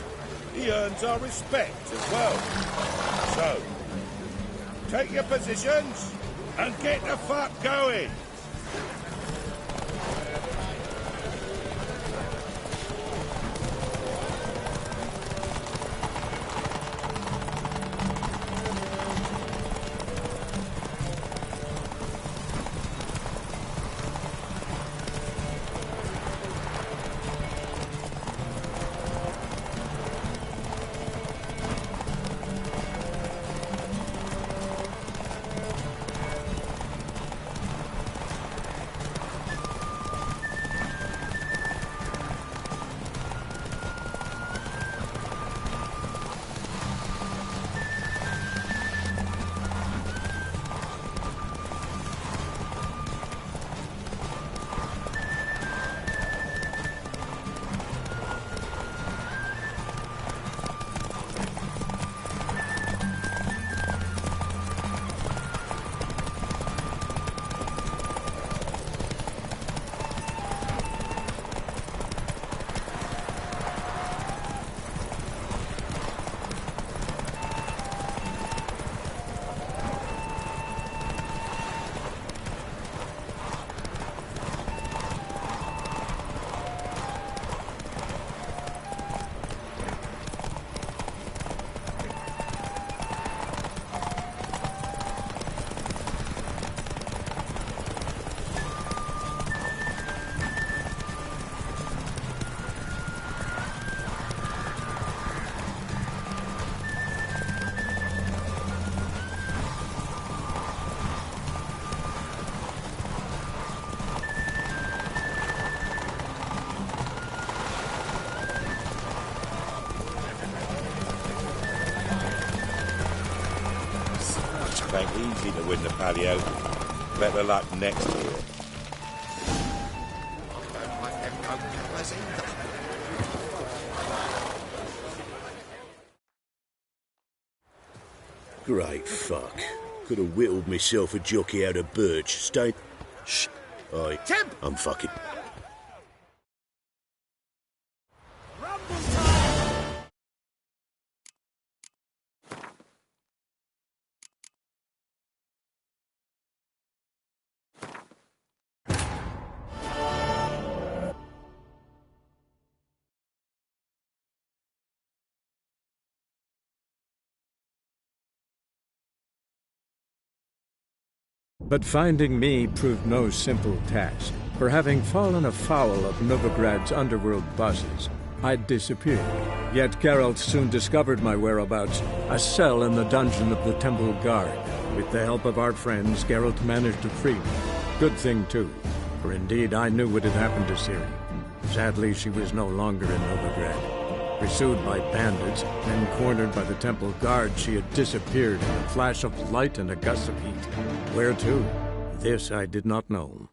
he earns our respect as well. So, take your positions and get the fuck going. Life ain't easy to win the palio. Better luck next year. Great fuck. Could have whittled myself a jockey out of birch. Stay... Shh. Aye. Temp! I'm fucking... But finding me proved no simple task, for having fallen afoul of Novigrad's underworld bosses, I'd disappeared. Yet Geralt soon discovered my whereabouts, a cell in the dungeon of the Temple Guard. With the help of our friends, Geralt managed to free me. Good thing, too, for indeed I knew what had happened to Ciri. Sadly, she was no longer in Novigrad. Pursued by bandits, then cornered by the Temple Guard, she had disappeared in a flash of light and a gust of heat. Where to? This I did not know.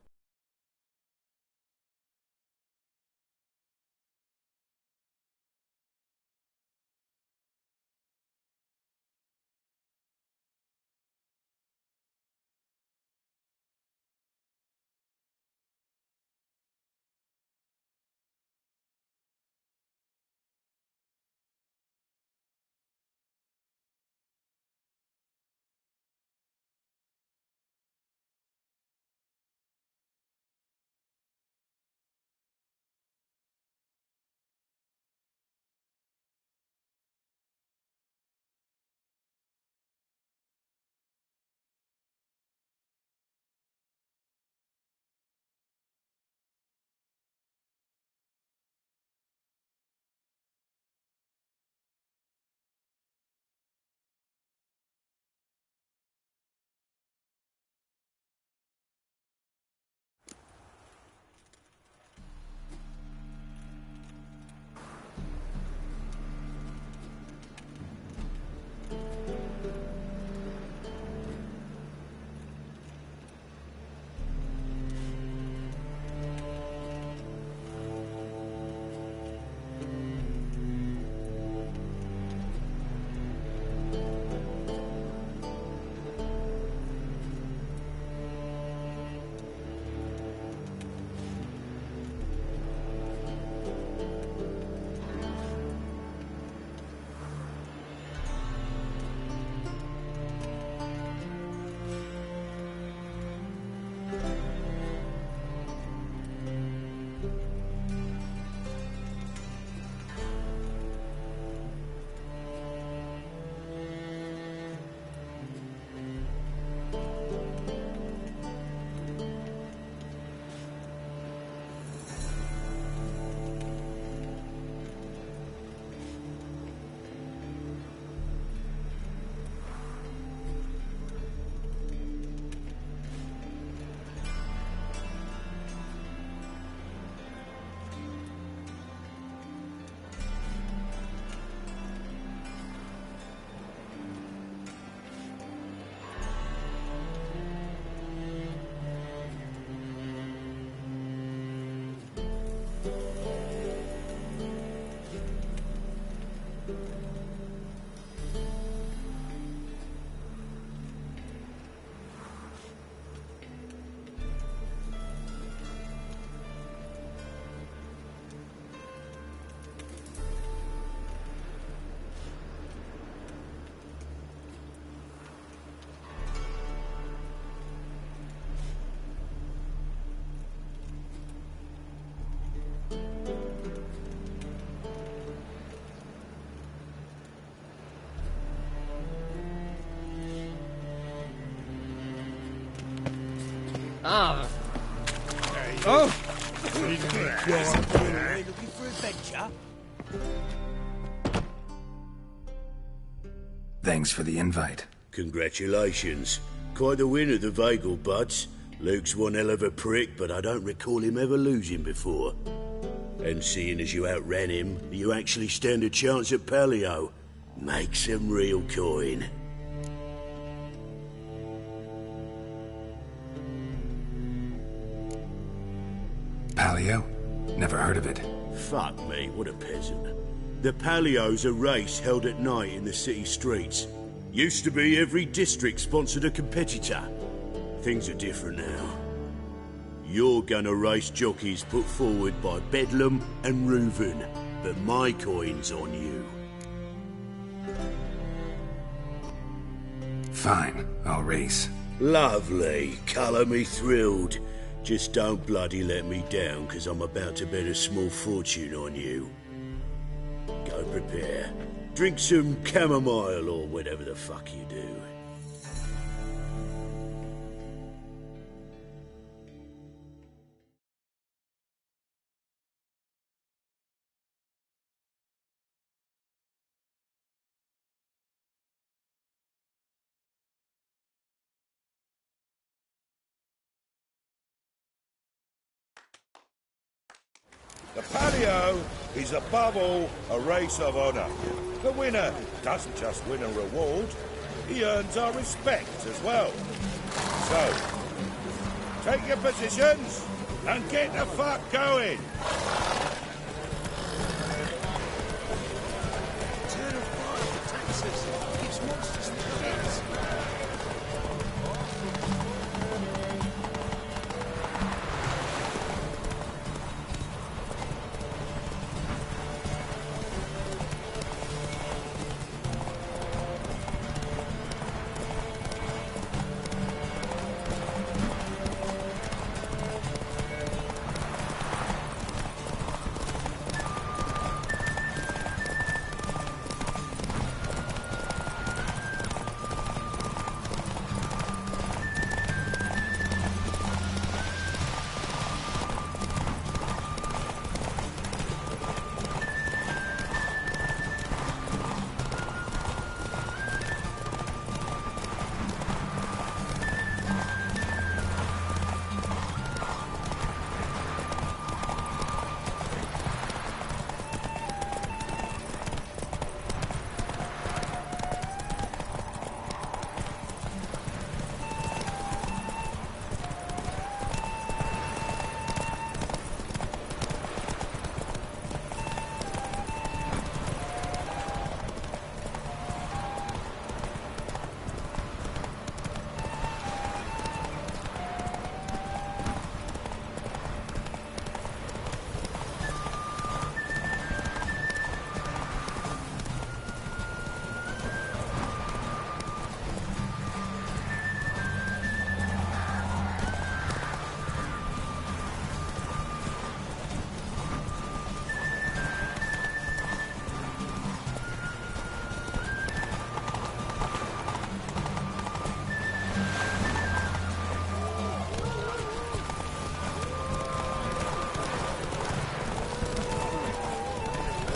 Ah. Oh! Looking for adventure? Thanks for the invite. Congratulations. Quite the winner, the Vagel buds. Luke's one hell of a prick, but I don't recall him ever losing before. And seeing as you outran him, you actually stand a chance at Palio. Make some real coin. Palio? Never heard of it. Fuck me, what a peasant. The Palio's a race held at night in the city streets. Used to be every district sponsored a competitor. Things are different now. You're gonna race jockeys put forward by Bedlam and Reuven, but my coin's on you. Fine, I'll race. Lovely, colour me thrilled. Just don't bloody let me down, 'cause I'm about to bet a small fortune on you. Go prepare. Drink some chamomile or whatever the fuck you do. The Palio is above all a race of honour. The winner doesn't just win a reward, he earns our respect as well. So, take your positions and get the fuck going. Turn of fire for taxes. Gives monsters the kids.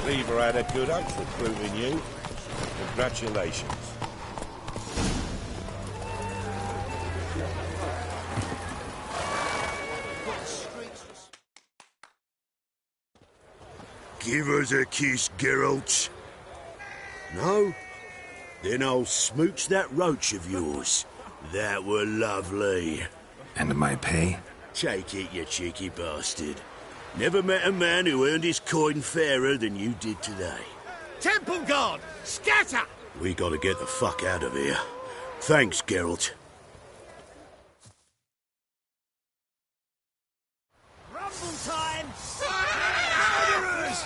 Cleaver had a good oath recruiting you. Congratulations. Give us a kiss, Geralt. No? Then I'll smooch that roach of yours. That were lovely. And my pay? Take it, you cheeky bastard. Never met a man who earned his coin fairer than you did today. Temple Guard! Scatter! We gotta get the fuck out of here. Thanks, Geralt. Rumble time! Murderers!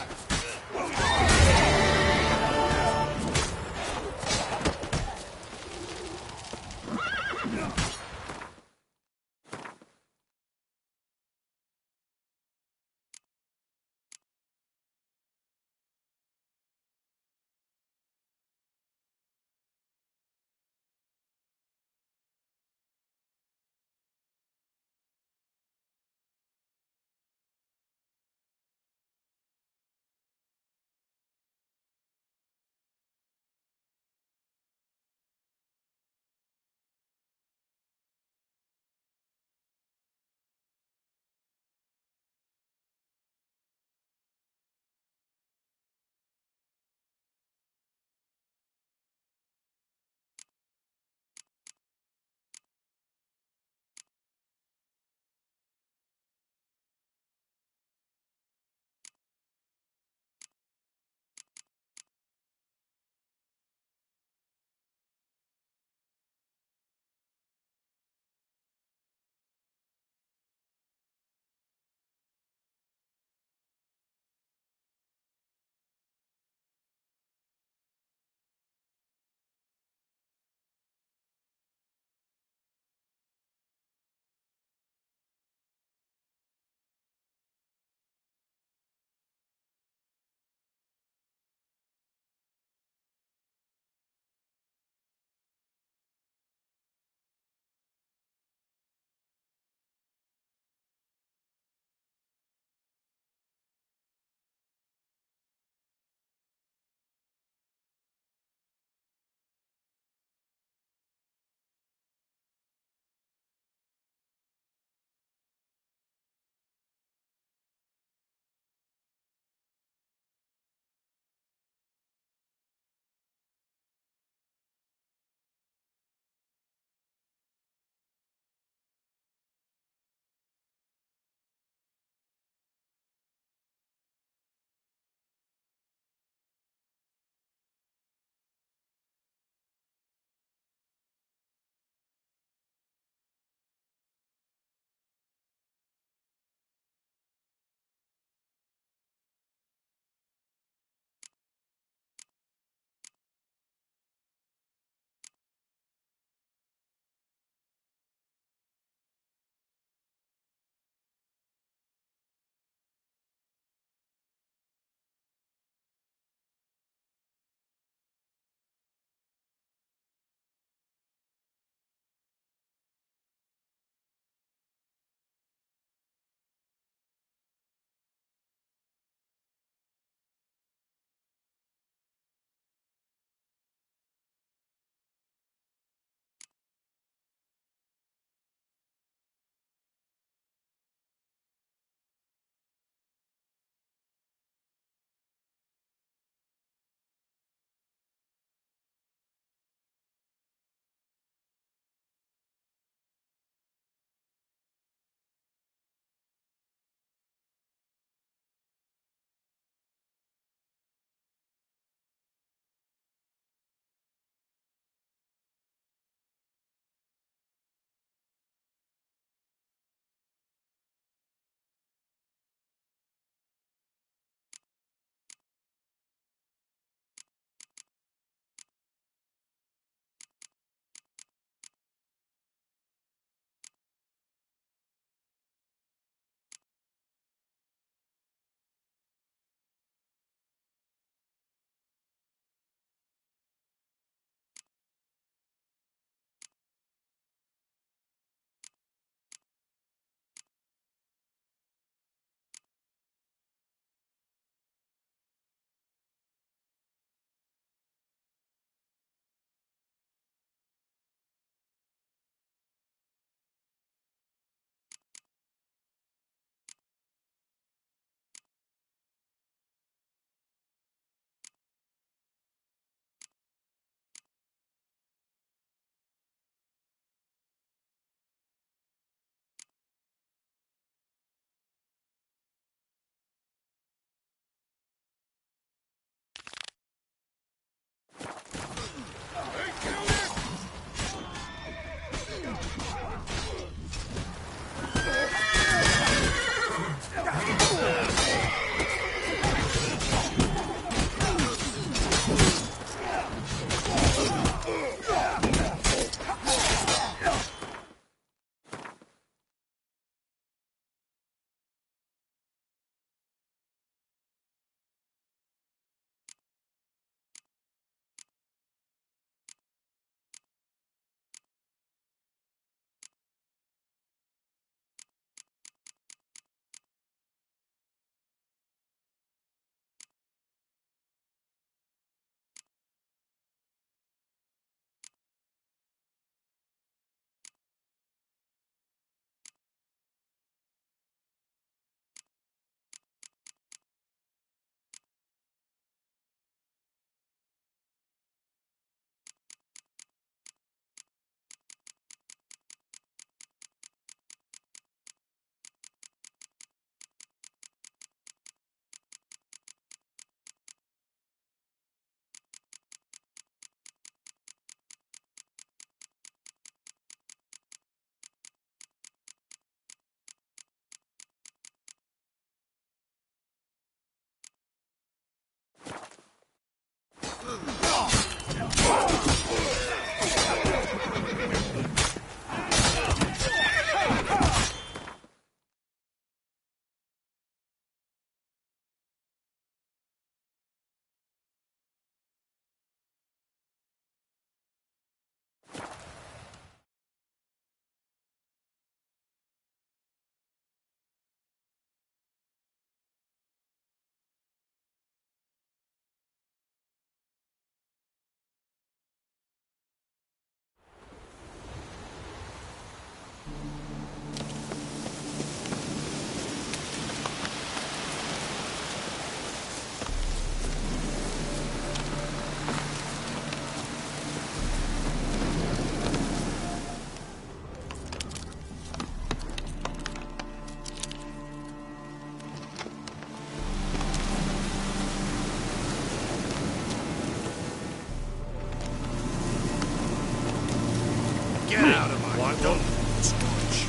done. Scotch.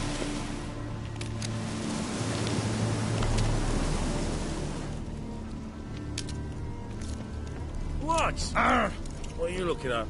What? What are you looking at?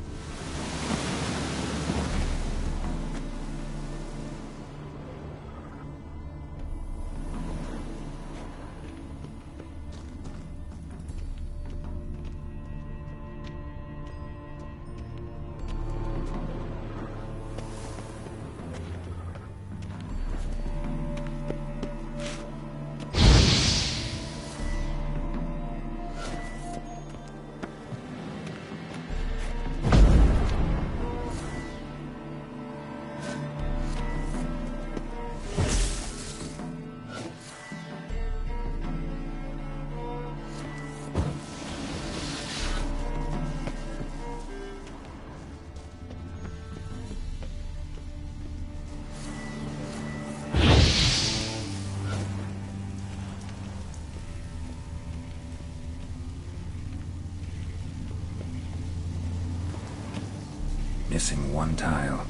Missing one tile.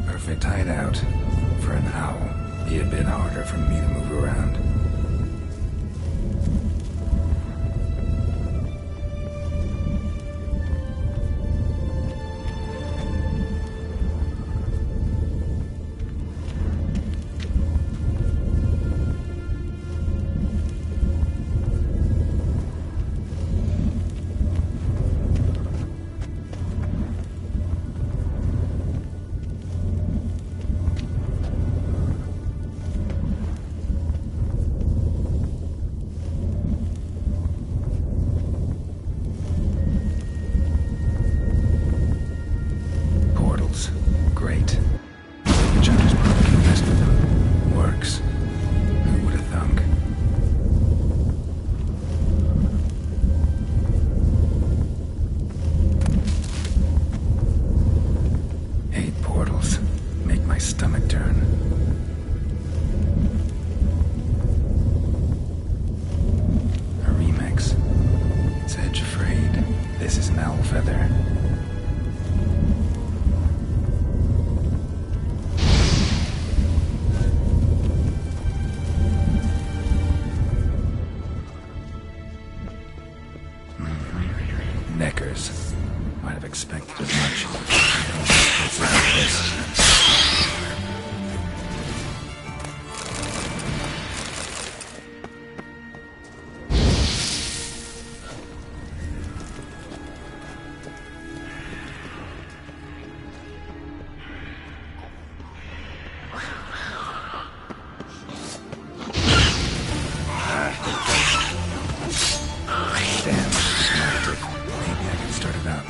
Perfect hideout for an owl. Be a bit harder for me to move around. Great. The Junker's probably messed with them. Works. Who would have thunk? Hate portals. Make my stomach turn. A remix. It's edge afraid. This is an owl feather. Neckers. Might have expected as much. Let's have this. Damn, smacked it. Maybe I can start it up.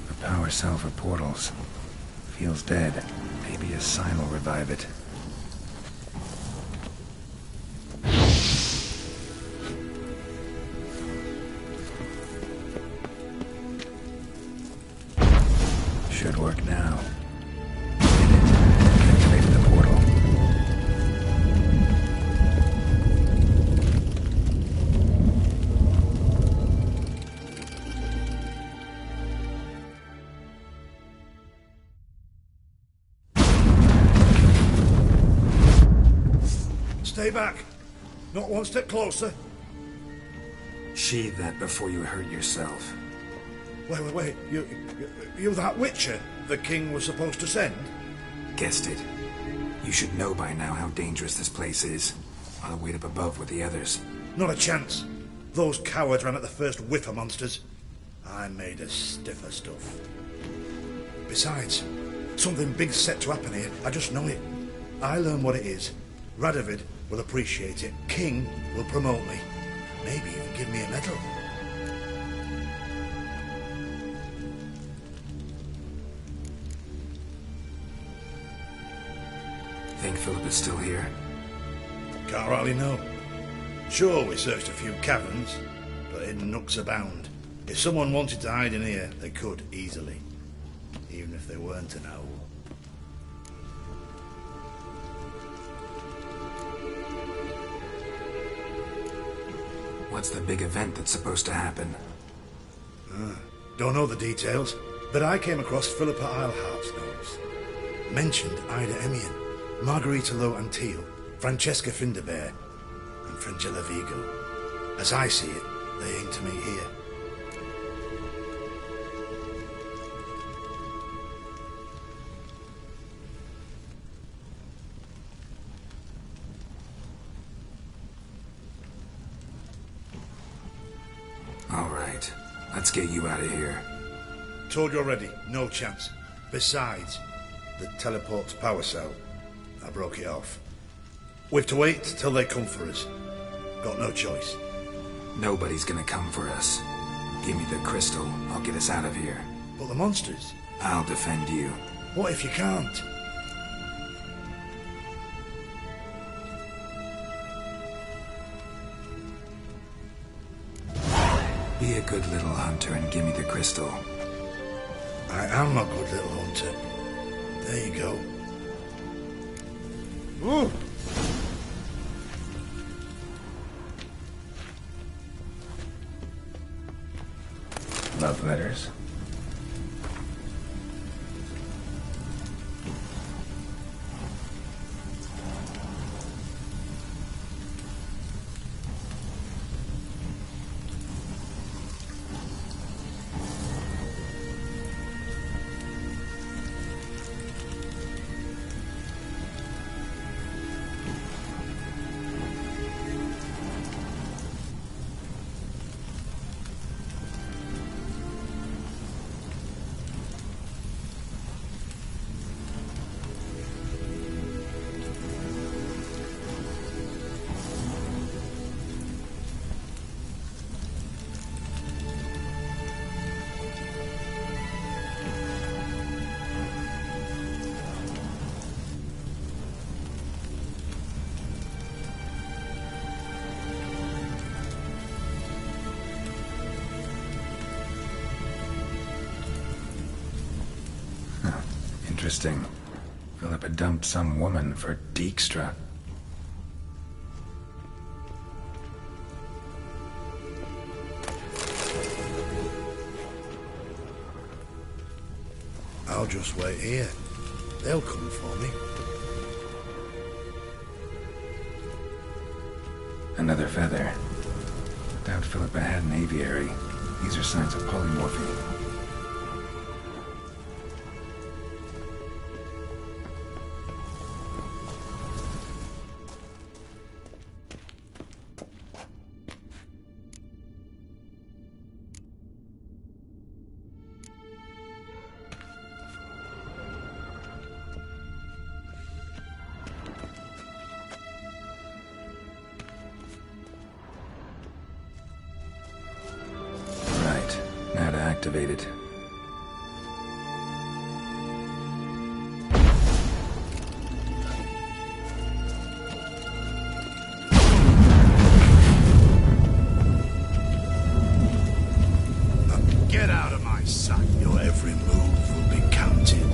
A power cell for portals. Feels dead. Maybe a sign will revive it. Should work now. Hit it. Activated the portal. Stay back. Not one step closer. Sheathe that before you hurt yourself. Wait. You that Witcher the king was supposed to send? Guessed it. You should know by now how dangerous this place is. I'll wait up above with the others. Not a chance. Those cowards ran at the first whiff of monsters. I made a stiffer stuff. Besides, something big's set to happen here. I just know it. I learn what it is. Radovid will appreciate it. King will promote me. Maybe even give me a medal. Think Philip is still here? Can't rightly know. Sure, we searched a few caverns, but hidden nooks abound. If someone wanted to hide in here, they could easily. Even if they weren't an owl. What's the big event that's supposed to happen? Don't know the details, but I came across Philippa Eilhart's notes. Mentioned Ida Emian, Margarita Low Antille, Francesca Finderbear, and Frangilla Vigo. As I see it, they aim to meet here. All right, let's get you out of here. Told you already, no chance. Besides, the teleport's power cell. I broke it off. We've to wait till they come for us. Got no choice. Nobody's gonna come for us. Give me the crystal, I'll get us out of here. But the monsters? I'll defend you. What if you can't? Be a good little hunter and give me the crystal. I am a good little hunter. There you go. Ooh. Love letters? Interesting. Philippa dumped some woman for Dijkstra. I'll just wait here. They'll come for me. Another feather. Doubt Philippa had an aviary. These are signs of polymorphy. Activated. Get out of my sight. Your every move will be counted.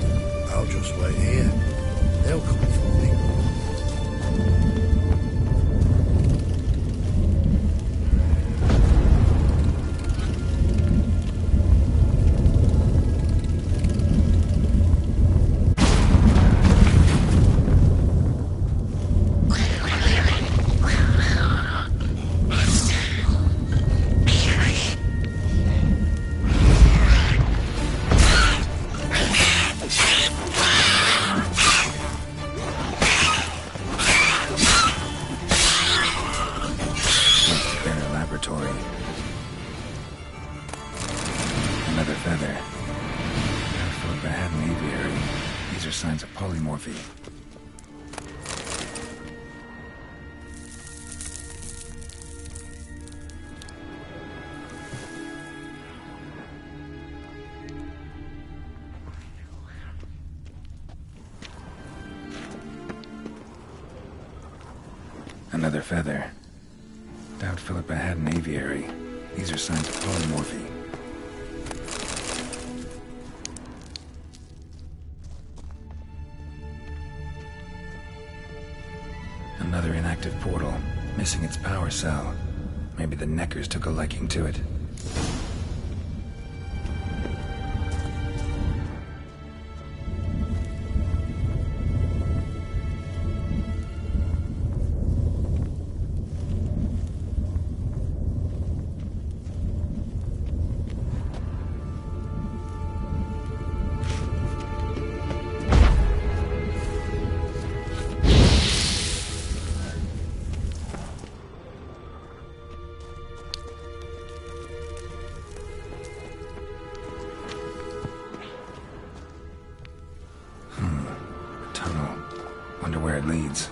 I'll just wait here. They'll come for me. Another feather. Doubt Philippa had an aviary. These are signs of polymorphy. Another feather. Doubt Philippa had an aviary. These are signs of polymorphy. Another inactive portal, missing its power cell. Maybe the Neckers took a liking to it. Wonder where it leads.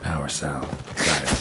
Power cell. Got it.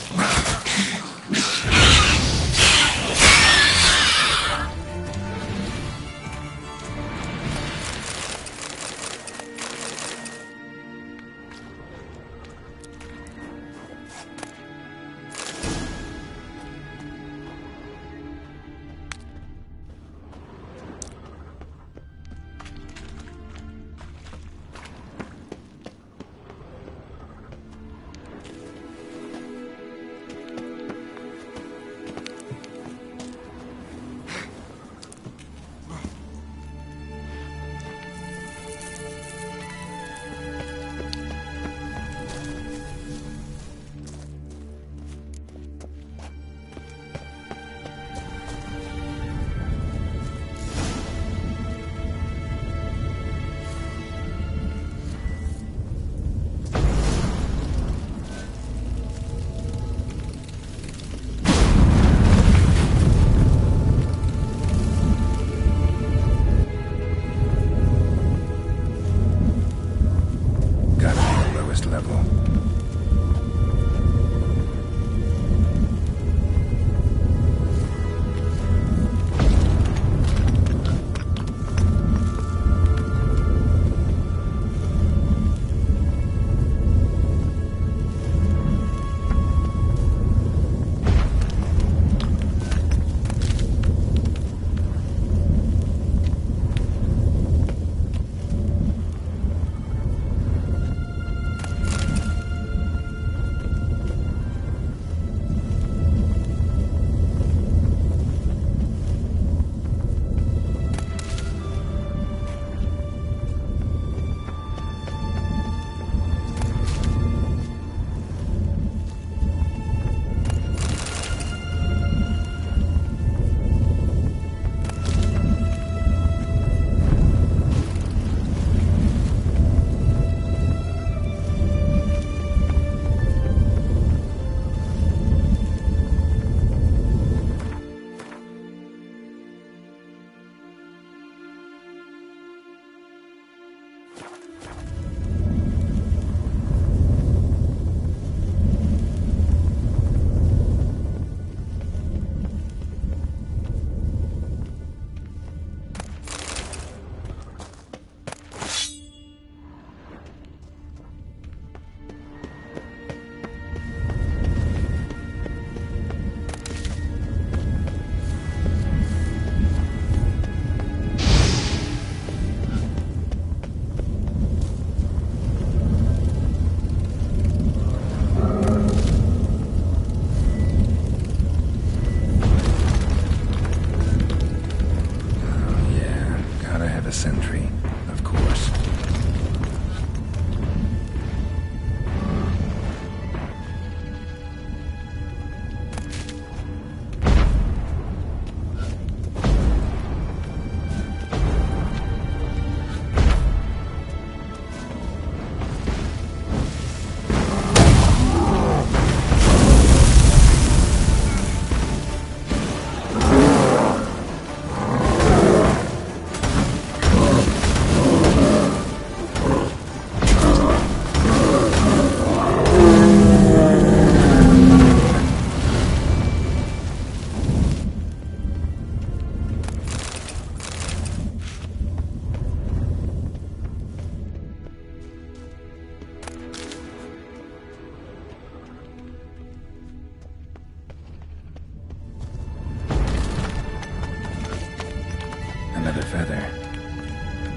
another feather.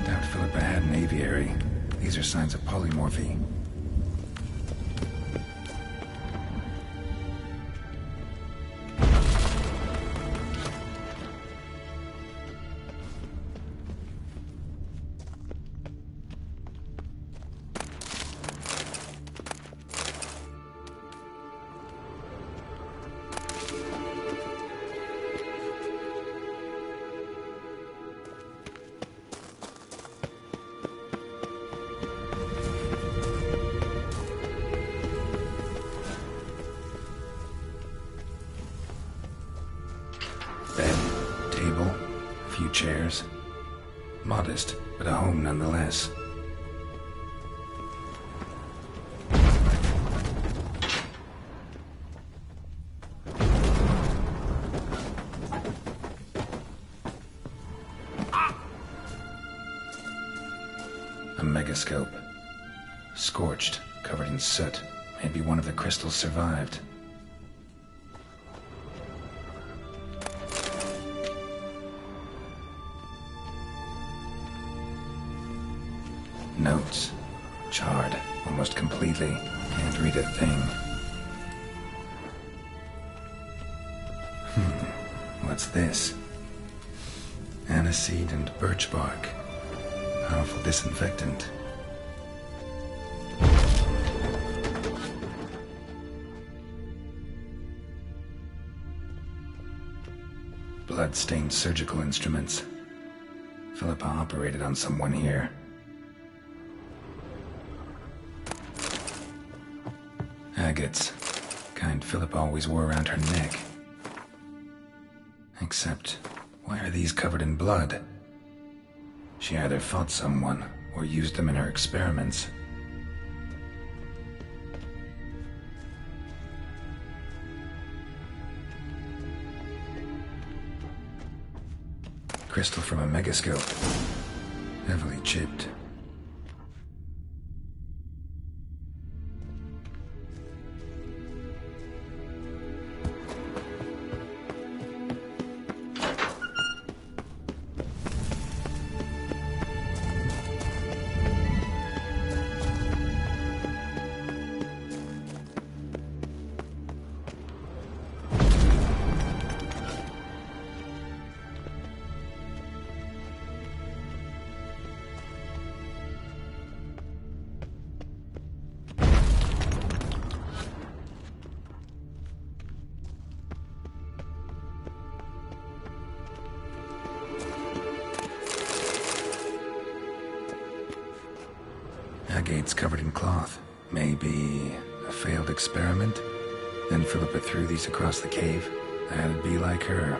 Doubt Philippa had an aviary. These are signs of polymorphy. Chairs. Modest, but a home nonetheless. A megascope. Scorched, covered in soot. Maybe one of the crystals survived. Notes. Charred, almost completely. Can't read a thing. What's this? Aniseed and birch bark. Powerful disinfectant. Blood-stained surgical instruments. Philippa operated on someone here. Agates. Kind Philippa always wore around her neck. Except, why are these covered in blood? She either fought someone, or used them in her experiments. Crystal from a megascope. Heavily chipped. Agates covered in cloth. Maybe a failed experiment? Then Philippa threw these across the cave. That'd be like her.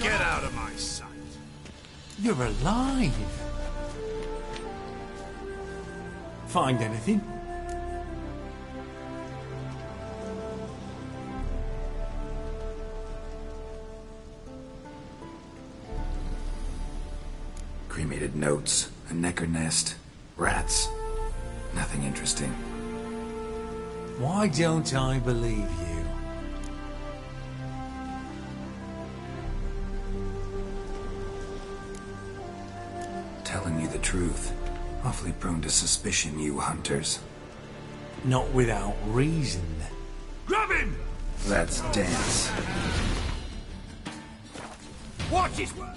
Get out of my sight. You're alive. Find anything? Cremated notes, a necker nest, rats. Nothing interesting. Why don't I believe you? Telling you the truth. Awfully prone to suspicion, you hunters. Not without reason. Grab him! Let's dance. Watch his work!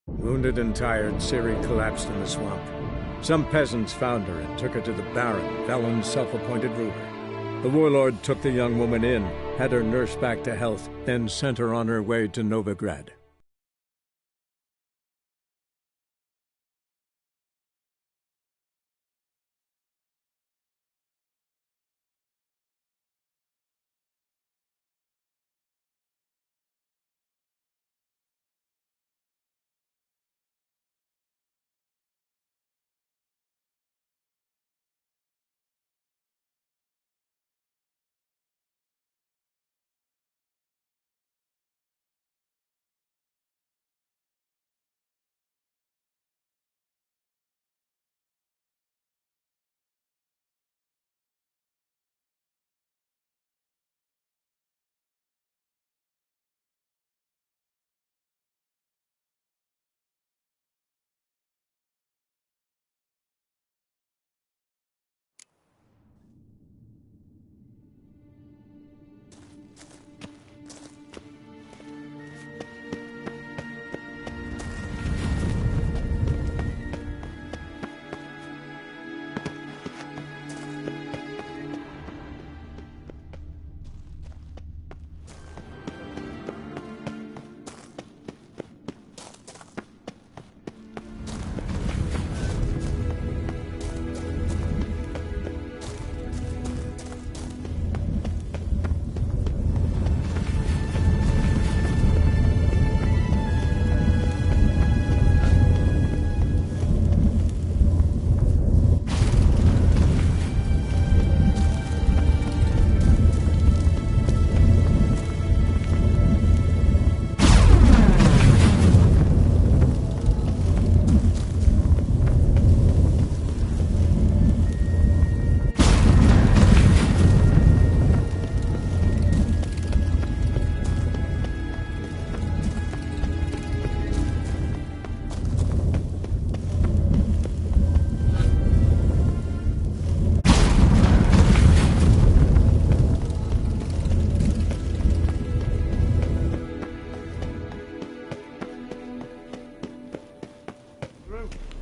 Wounded and tired, Ciri collapsed in the swamp. Some peasants found her and took her to the Baron, Velen's self-appointed ruler. The warlord took the young woman in, had her nursed back to health, then sent her on her way to Novigrad.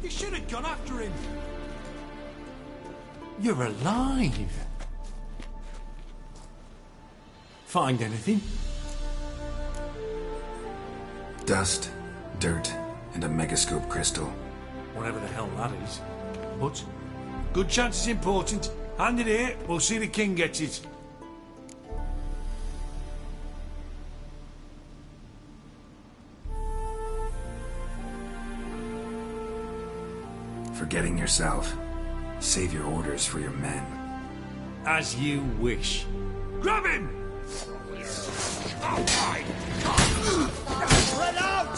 You should have gone after him. You're alive. Find anything? Dust, dirt, and a megascope crystal. Whatever the hell that is. But good chance it's important. Hand it here, we'll see the king gets it. Forgetting yourself. Save your orders for your men. As you wish. Grab him! Oh my God! Spread out!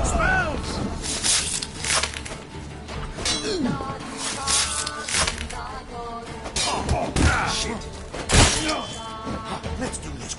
Spells! Oh, shit! Let's do this.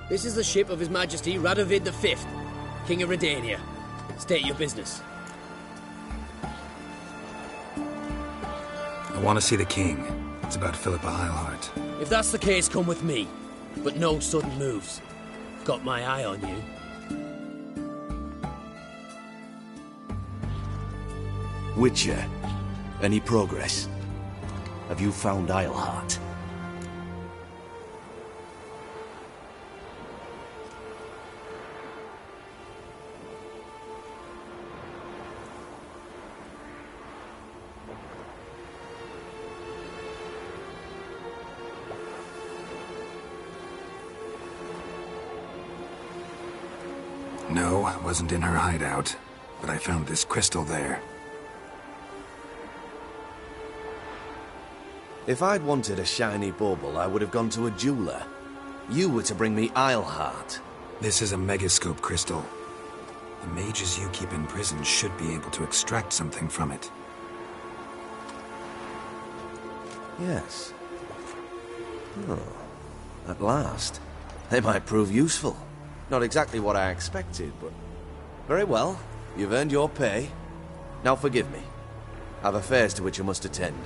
This is the ship of His Majesty Radovid V, King of Redania. State your business. I want to see the king. It's about Philippa Eilhart. If that's the case, come with me. But no sudden moves. Got my eye on you. Witcher, any progress? Have you found Eilhart? No, I wasn't in her hideout, but I found this crystal there. If I'd wanted a shiny bauble, I would have gone to a jeweler. You were to bring me Eilhart. This is a megascope crystal. The mages you keep in prison should be able to extract something from it. Yes. Oh, at last. They might prove useful. Not exactly what I expected, but... Very well. You've earned your pay. Now forgive me. I've affairs to which I must attend.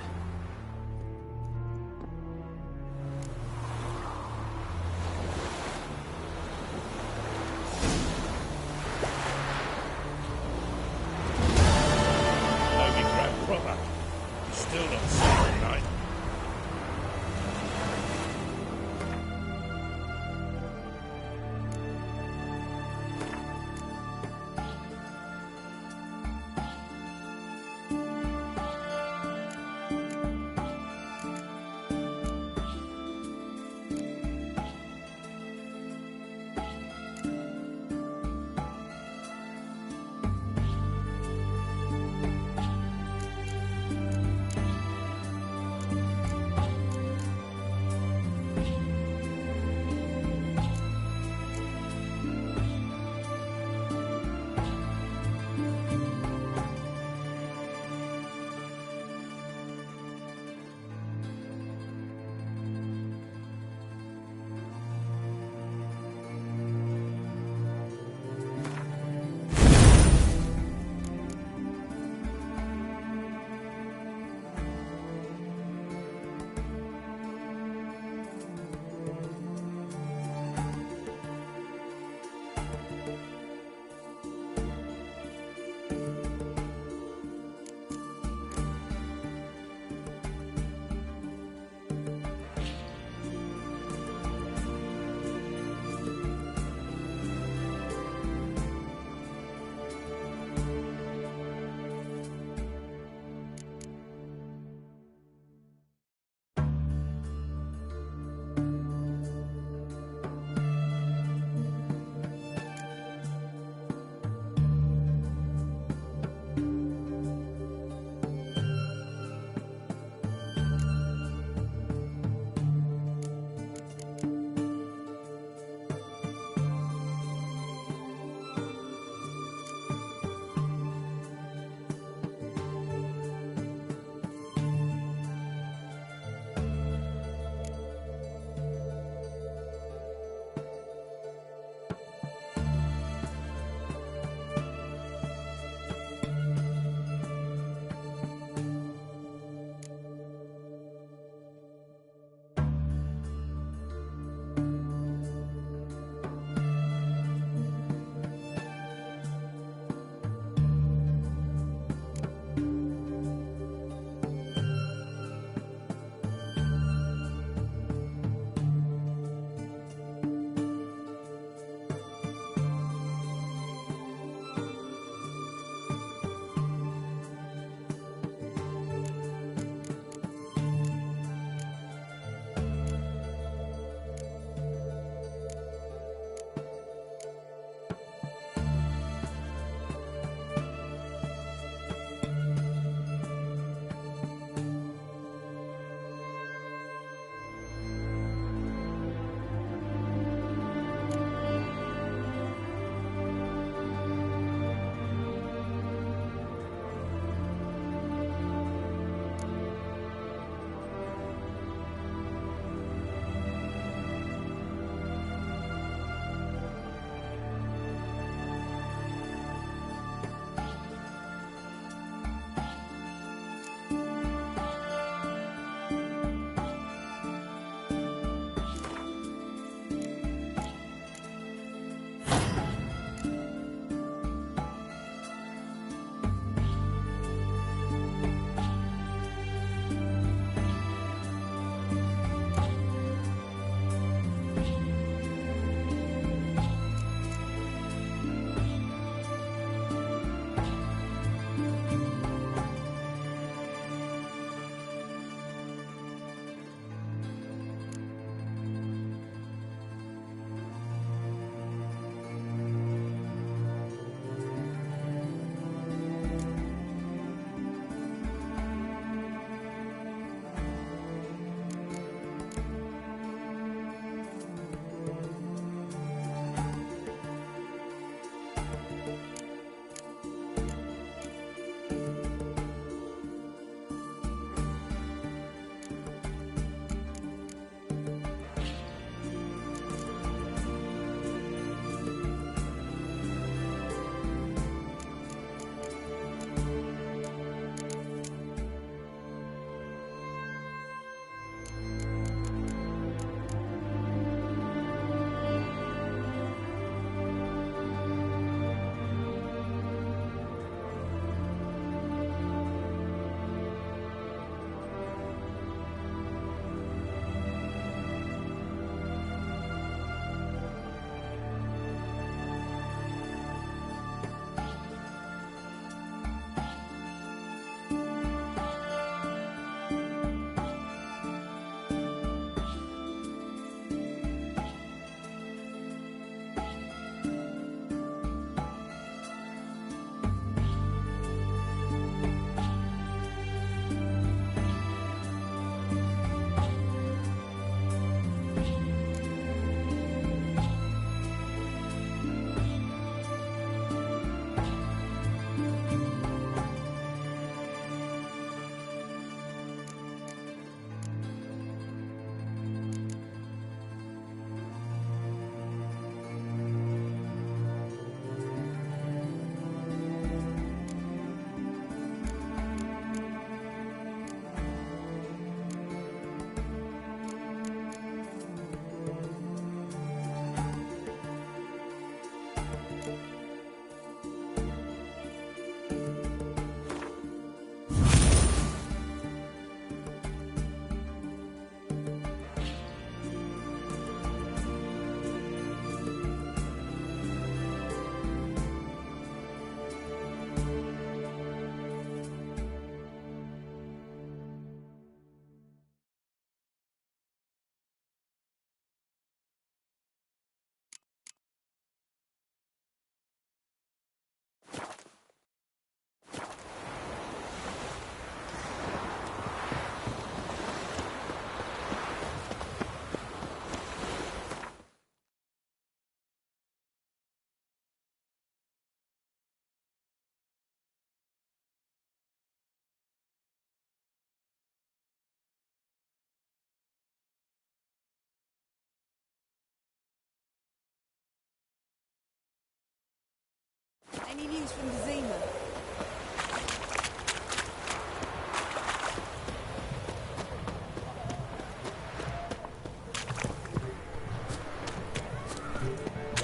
Any news from the Zima?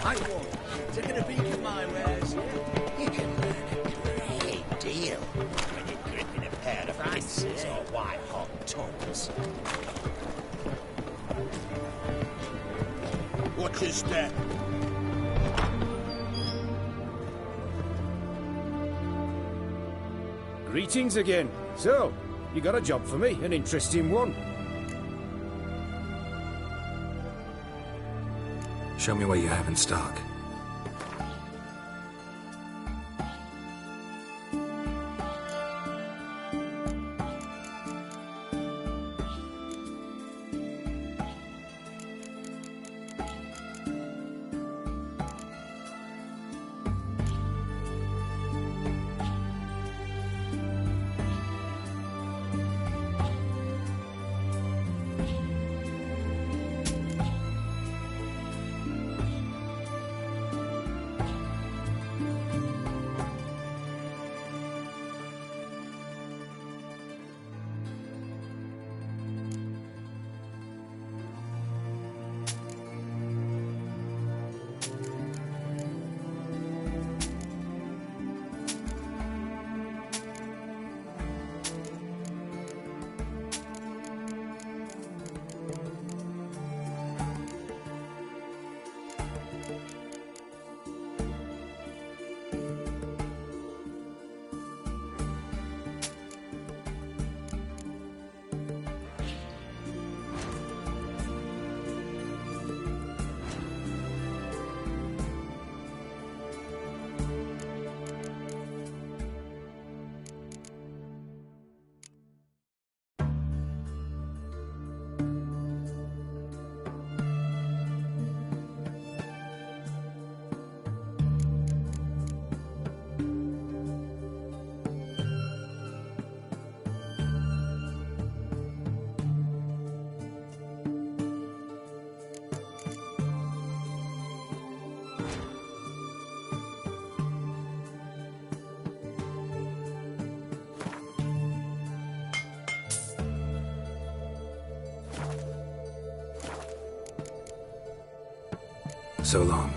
Right one. Taking a peek at my wares, yeah? You can learn a great deal when you're gripping a pair of pincers or white-hot tongues. Watch your step. Greetings again. So, you got a job for me, an interesting one. Show me what you have in stock. So long.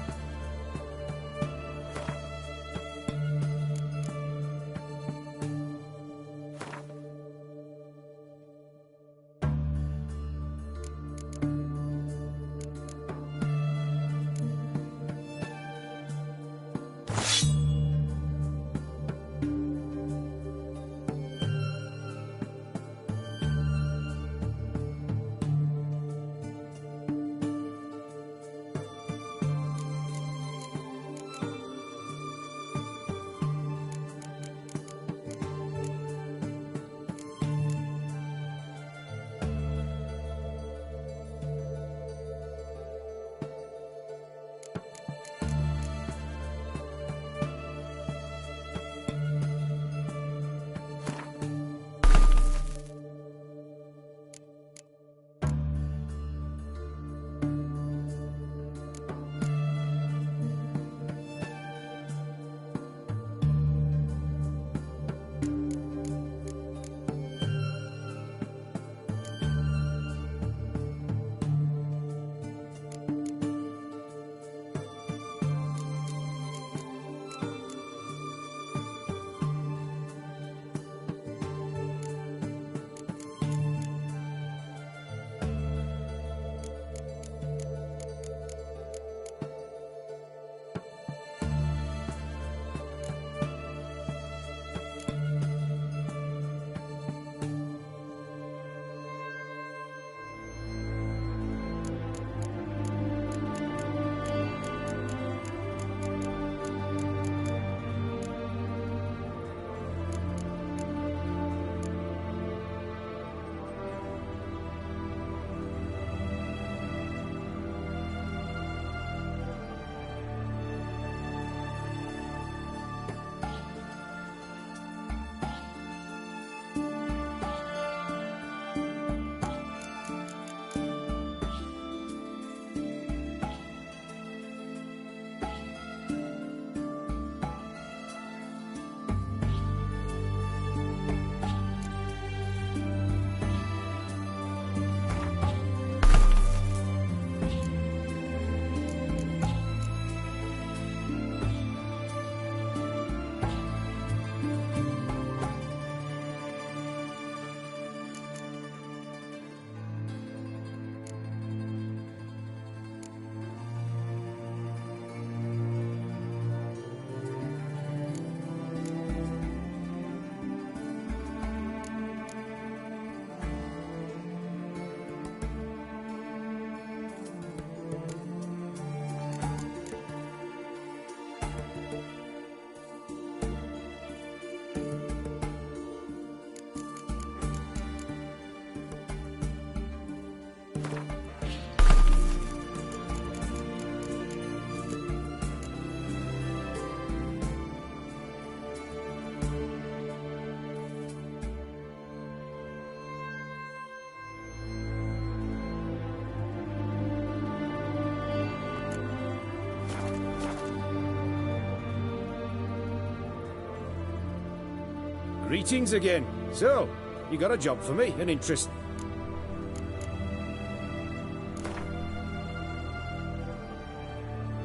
Greetings again. So, you got a job for me, an interest...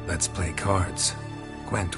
Let's play cards. Gwent.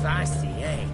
Feisty, eh?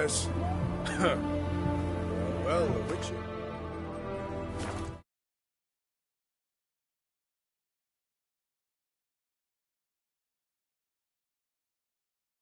Yes. Well, the Witcher.